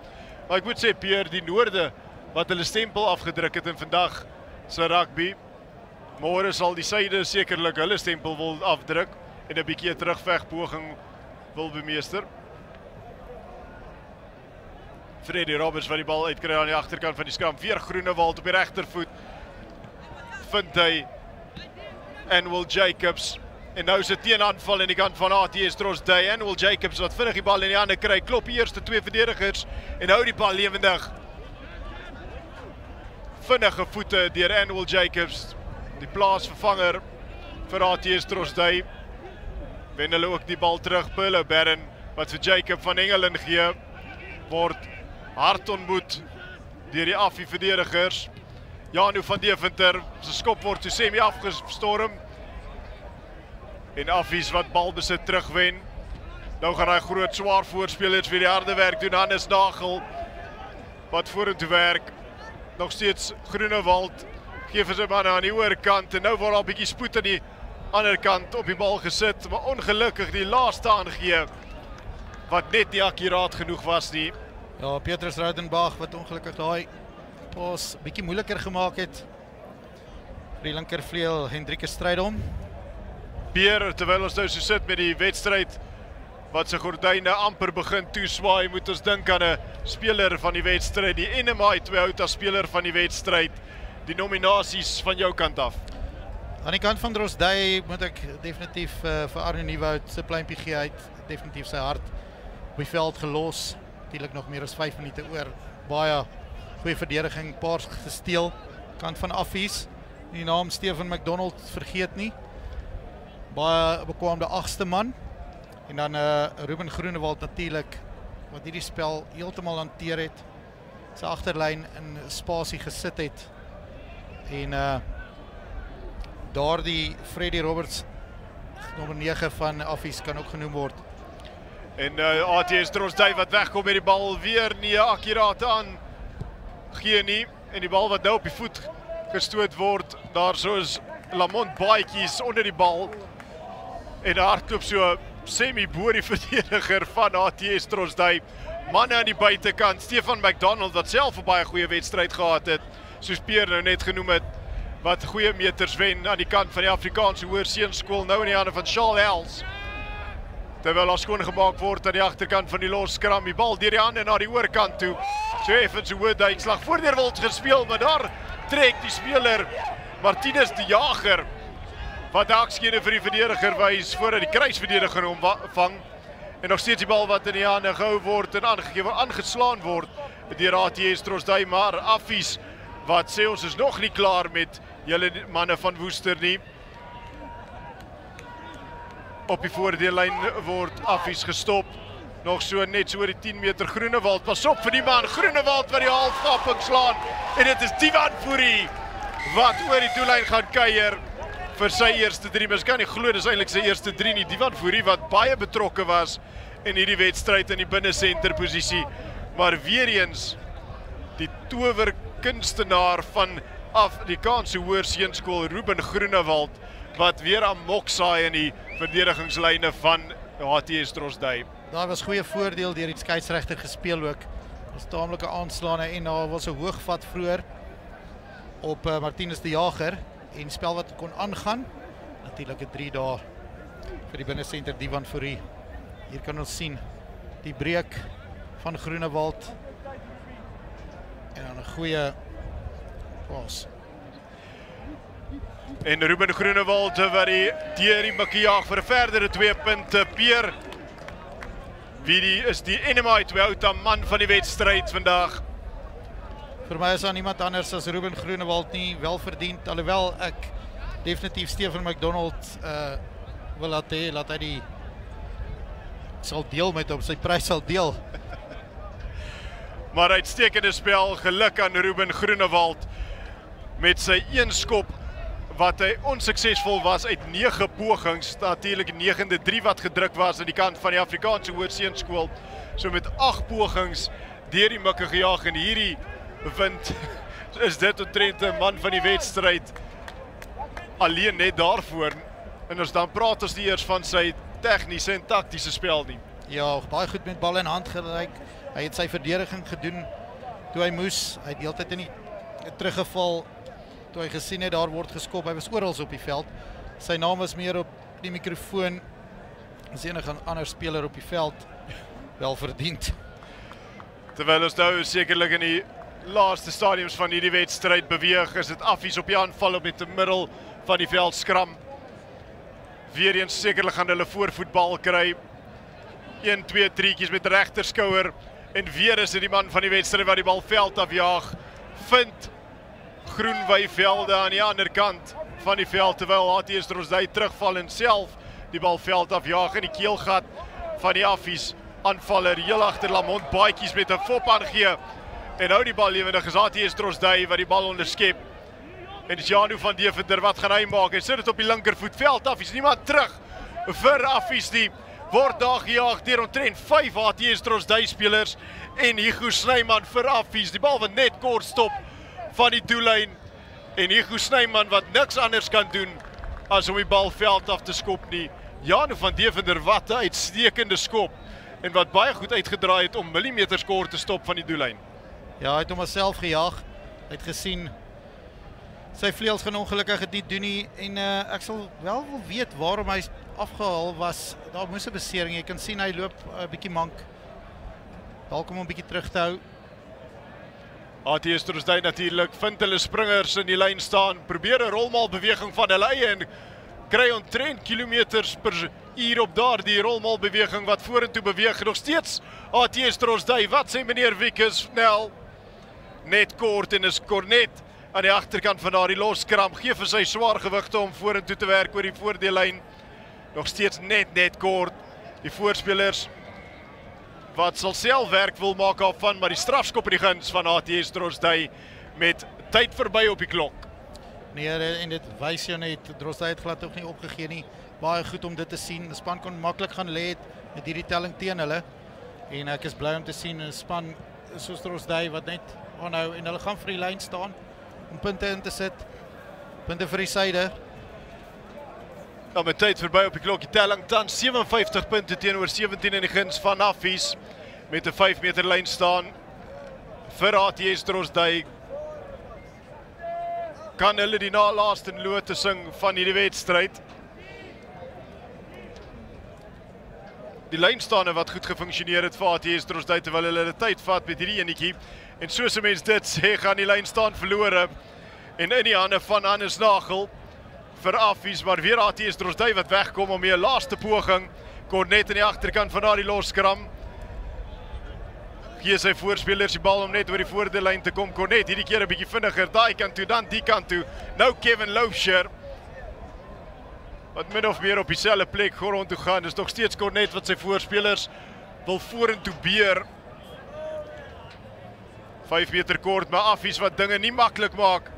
Maar ek moet sê, Pierre, die Noorde wat hulle stempel afgedruk het in vandag se rugby, môre sal die Suide sekerlik hulle stempel wil afdruk en 'n bietjie 'n terugvegpoging wil bemeester. Freddy Roberts wat die bal uitkry aan die agterkant van die skram. Weer Groenewald op die regtervoet. Vind hy Anwil Jacobs. En nou is 'n teenaanval in die kant van ATS Drosdey. Anwil Jacobs wat vinnig die bal in die hande kry. Klop die eerste 2 verdedigers en hou die bal lewendig. Vinnige voete deur Anwil Jacobs, die plaasvervanger vir ATS Drosdey. Wen hulle ook die bal terug. Paulo Barron wat vir Jacob van Engelen gee, word hard ontmoet deur die Affie verdedigers. Janu van Deventer, sy skop word toe semi afgestorm. En Affies wat balbesit terugwen. Nou gaan hy groot swaar voorspelers vir die harde werk doen. Hannes Nagel wat vorentoe werk. Nog steeds Groenewald gee vir sy manne aan die oorkant en nou word daar 'n bietjie spoed aan die ander kant op die bal gesit, maar ongelukkig die laaste aangee wat net nie akkuraat genoeg was nie.
Ja, Petrus Raudenbach wat ongelukkig daai pas bietjie moeiliker gemaak het vir die linkervleuel Hendrikus Strydom.
Pierre, terwyl ons nou so sit met die wedstryd wat sy gordyne amper begin toeswaai, moet ons dink aan 'n speler van die wedstryd, die NMI 2 Houta speler van die wedstryd. Die nominasies van jou kant af.
Aan die kant van Drosdey moet ek definitief vir Arno Nieuwoud sy pleintjie gee, hy het definitief sy hart op die veld gelos. Natuurlik nog meer as 5 minute oor. Baie goeie verdediging, paars gesteel. Kant van Affies. Die naam Stephen McDonald vergeet nie. Baie bekwame 8ste man. En dan Ruben Groenewald natuurlik wat hierdie spel heeltemal hanteer het. Sy agterlyn in spasie gesit het. En daardie Freddie Roberts nommer 9 van Affies kan ook genoem word.
En ATS Drosdey wat wegkom met die bal weer nie 'n akkurate aan gee nie. En die bal wat nou op die voet gestoot word, daar soos Lamont baadjies onder die bal. En hardloop so semi bo die verdediger van ATS Drosdey. Manne aan die buitekant, Stefan McDonald wat self 'n baie goeie wedstryd gehad het, soos Pierre nou net genoem het, wat goeie meters wen aan die kant van die Afrikaanse Hoërseunskool, nou in die hande van Charles Hels. Terwyl daar skoon gemaak word aan die agterkant van die los skram, die bal deur die hande na die oorkant toe. So effens 'n hoë duikslag voordeur word gespeel, maar daar trek die speler Martinus die Jager wat akskede vir die verdediger wys voordat die kruisverdediger hom vang. En nog steeds die bal wat in die hande gehou word en aangeslaan word deur ATS Drosdey, maar Affies wat sê ons is nog nie klaar met julle manne van Woester nie. Op die voordeellyn word Affies gestop. Nog so net so oor die 10 meter Groenewald. Pas op vir die man Groenewald wat die halfkapping slaan. En dit is Divan Fourie wat oor die doellyn gaan kuier vir sy eerste 3. Mens kan nie glo dis eintlik sy eerste 3 nie. Divan Fourie wat baie betrokke was in hierdie wedstryd in die binnesenter-posisie. Maar weer eens die towerkunstenaar van Afrikaanse Hoërseunskool Ruben Groenewald wat weer amok saai in die verdedigingslyne van ATS Drosdey.
Daar was goeie voordeel deur die skeieregter gespeel ook. Was taamlike aanslaane en daar was 'n hoogvat vroeër op Martinus die Jager en spel wat kon aangaan. Natuurlik 'n 3 dae vir die binnesenter Divan Fourie. Hier kan ons sien die breek van Groenewald en dan 'n goeie pas.
En Ruben Groenewald wat die deur die mikkie jaag vir 'n verdere 2 punte. Pierre, wie is die NMI 2 Houta man van die wedstryd vandag?
Vir my is daar niemand anders as Ruben Groenewald nie, wel verdiend, alhoewel ek definitief Stephen McDonald wil laat hy die sal deel met hom, sy prys sal deel.
Maar uitstekende spel, geluk aan Ruben Groenewald met sy een skop wat hy onsuksesvol was uit 9 pogings, natuurlik 9de 3 wat gedruk was aan die kant van die Afrikaanse Hoërseunskool. So met 8 pogings deur die mikke gejaag en hierdie wind is dit omtrent 'n man van die wedstryd alleen net daarvoor. En ons dan praat ons nie eers van sy tegniese en taktiese spel nie.
Ja, baie goed met bal in hand gelyk. Hy het sy verdediging gedoen toe hy moes. Hy het heeltyd in die teruggeval toe hy gesien het daar word geskop. Hy was oral op die veld. Sy naam was meer op die mikrofoon as enige ander speler op die veld. Wel verdiend.
Terwyl ons nou sekerlik in die laaste stadiums van hierdie wedstryd beweeg, is dit Affies op die aanval op met die middel van die veld skram. Weereens sekerlik gaan hulle voorvoetbal kry. 1-2 triekies met regterskouer en weer is dit die man van die wedstryd wat die bal veld afjaag. Vind Groenwyvelde aan die ander kant van die veld terwyl ATS Drosdey terugval en self die bal veld afjaag in die keelgat van die Affies aanvaller heel agter Lamont Baatjies met 'n fop aangee en hou die bal lewendig. Is ATS Drosdui wat die bal onderskep. En dis Janu van Deventer, wat gaan hy maak? Hy sit dit op die linkervoetveld af, is niemand terug vir Affies nie. Word daar gejaag deur omtrent 5 ATS Drosdui spelers en Hugo Snyman vir Affies. Die bal wat net kort stop van die doellyn en Hugo Snyman wat niks anders kan doen as om die bal veld af te skop nie. Janu van Deventer, wat 'n uitstekende skop en wat baie goed uitgedraai het om millimeters kort te stop van die doellyn.
Ja, hy het hom self gejaag. Hy het gesien sy vleuels gaan ongelukkig dit doen nie en ek sal wel wil weet waarom hy afgehaal was. Daar moes 'n besering. Jy kan sien hy loop 'n bietjie mank. Dalk om hom 'n bietjie terug te hou.
ATS Drosdui natuurlik vind hulle springers in die lyn staan, probeer 'n rolmaalbeweging van hulle eie en kry omtrent kilometers per uur op daardie rolmaalbeweging wat vorentoe beweeg. Nog steeds ATS Drosdui. Wat sê meneer Wiekes? Snel. Net kort en is Cornet aan die agterkant van daardie loskram. Gee vir sy swaar gewigte om vorentoe te werk oor die voordeellyn. Nog steeds net kort. Die voorspelers wat sal self werk wil maak af van, maar die strafskop in die guns van ATS Drosdui met tyd verby op die klok.
Nee, en dit wys jou net, Drosdui het glad ook nie opgegee nie. Baie goed om dit te sien. Die span kon maklik gaan lê met hierdie telling teen hulle. En ek is bly om te sien 'n span soos Drosdui wat net aanhou en hulle gaan vir die lyn staan om punte in te sit. Punte vir die syde.
Ja, met tyd verby op die klok, die telling tans 57 punte teenoor 17 in die guns van Affies met 'n 5 meter lyn staan vir ATS Drosdui. Kan hulle die nalaaste lote sing van hierdie wedstryd? Die lynstaande wat goed gefunksioneer het vir ATS Drosdui terwyl hulle tyd vat met hierdie enetjie. En soos 'n mens dit sê, gaan die lynstaan verlore en in die hande van Hannes Nagel vir Affies, maar weer ATS Drosdui wat wegkom om 'n laaste poging. Cornet aan die agterkant van daardie loskram. Gee sy voorspelers die bal om net oor die voordeellyn te kom. Cornet hierdie keer 'n bietjie vinniger, daai kant toe, dan die kant toe. Nou Kevin Loubser wat min of meer op dieselfde plek rond toe gaan. Dis nog steeds Cornet wat sy voorspelers wil vorentoe beer. 5 meter kort, maar Affies wat dinge nie maklik maak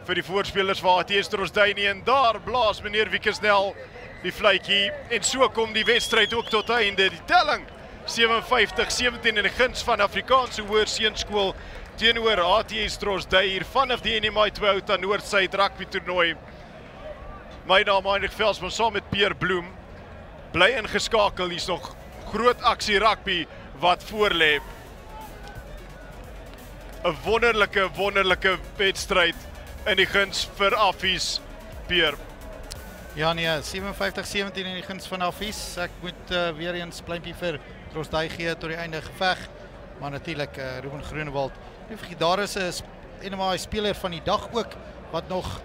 vir die voorspelers van ATS Drosdui nie. En daar blaas meneer Wiekesnel die fluitjie en so kom die wedstryd ook tot einde. Die telling 57-17 in die guns van Afrikaanse Hoërseunskool teenoor ATS Drosdui hier vanaf die NMI Toyota Noord-Suid rugby toernooi. My naam is Heinrich Velsman saam met Pierre Bloem. Bly ingeskakel, hier's nog groot aksie rugby wat voorlê. 'n wonderlike wedstryd in die guns vir Affies, Pierre.
Ja nee, 57-17 in die guns van Affies. Ek moet weer eens pleintjie vir Drosdui gee tot die einde geveg. Maar natuurlik Ruben Groenewald. Nie vergeet, daar is 'n NMI speler van die dag ook wat nog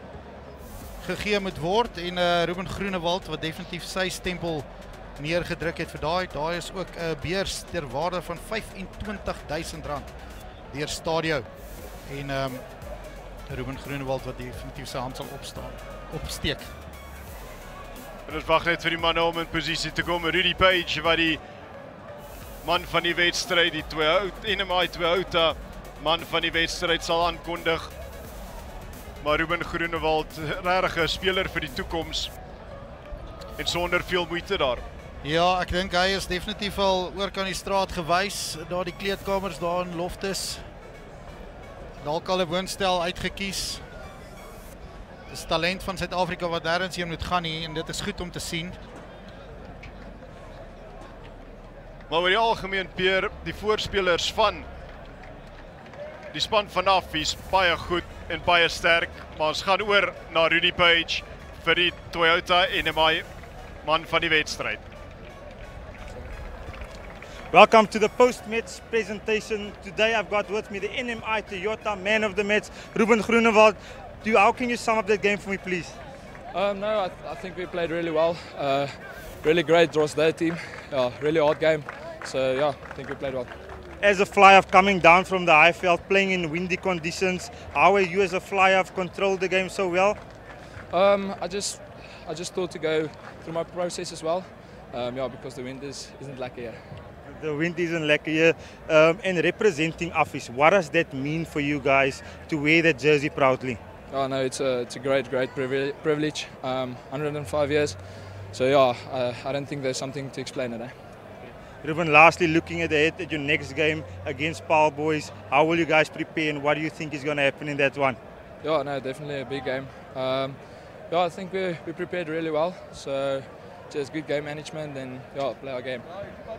gegee moet word en Ruben Groenewald wat definitief sy stempel neergedruk het vir daai. Daar is ook 'n beurs ter waarde van R25.000 deur Stadio. En Ruben Groenewald wat definitief sy hand sal opsteek.
En ons wag net vir die manne om in posisie te kom. Rudy Page wat die man van die wedstryd, die NMI Toyota man van die wedstryd sal aankondig. Maar Ruben Groenewald, regtig 'n speler vir die toekoms en sonder veel moeite daar.
Ja, ek dink hy is definitief al oor kan die straat gewys, daar die kleedkamers daar in Loftus. Dalk al 'n woonstel uitgekies. Dis talent van Suid-Afrika wat nêrens heen moet gaan nie en dit is goed om te sien.
Maar oor die algemeen, Pierre, die voorspelers van die span van Affies baie goed en baie sterk, maar ons gaan oor na Rudy Page vir die Toyota NMI man van die wedstryd.
Welcome to the post-match presentation. Today I've got with me the NMI Toyota man of the match, Ruben Groenewald. How can you sum up that game for me, please?
No, I think we played really well. Really great Drosdui team. Yeah, really hard game. So yeah, I think we played well.
As a fly-off coming down from the high field, playing in windy conditions, how are you as a fly-off controlled the game so well?
I just thought to go through my process as well. Yeah, because the wind isn't lucky here.
The wind isn't lekker here. And representing Office, what does that mean for you guys to wear that jersey proudly?
Oh no, it's a great privilege. 105 years. So yeah, I don't think there's something to explain it.
Ruben, lastly, looking ahead at your next game against Paarl Boys, how will you guys prepare and what do you think is going to happen in that one?
Yeah, no, definitely a big game. Yeah, I think we prepared really well. So just good game management and yeah, play our game.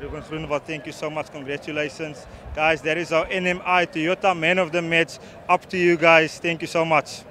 Ruben Groenewald, thank you so much. Congratulations. Guys, that is our NMI Toyota Man of the Match. Up to you guys. Thank you so much.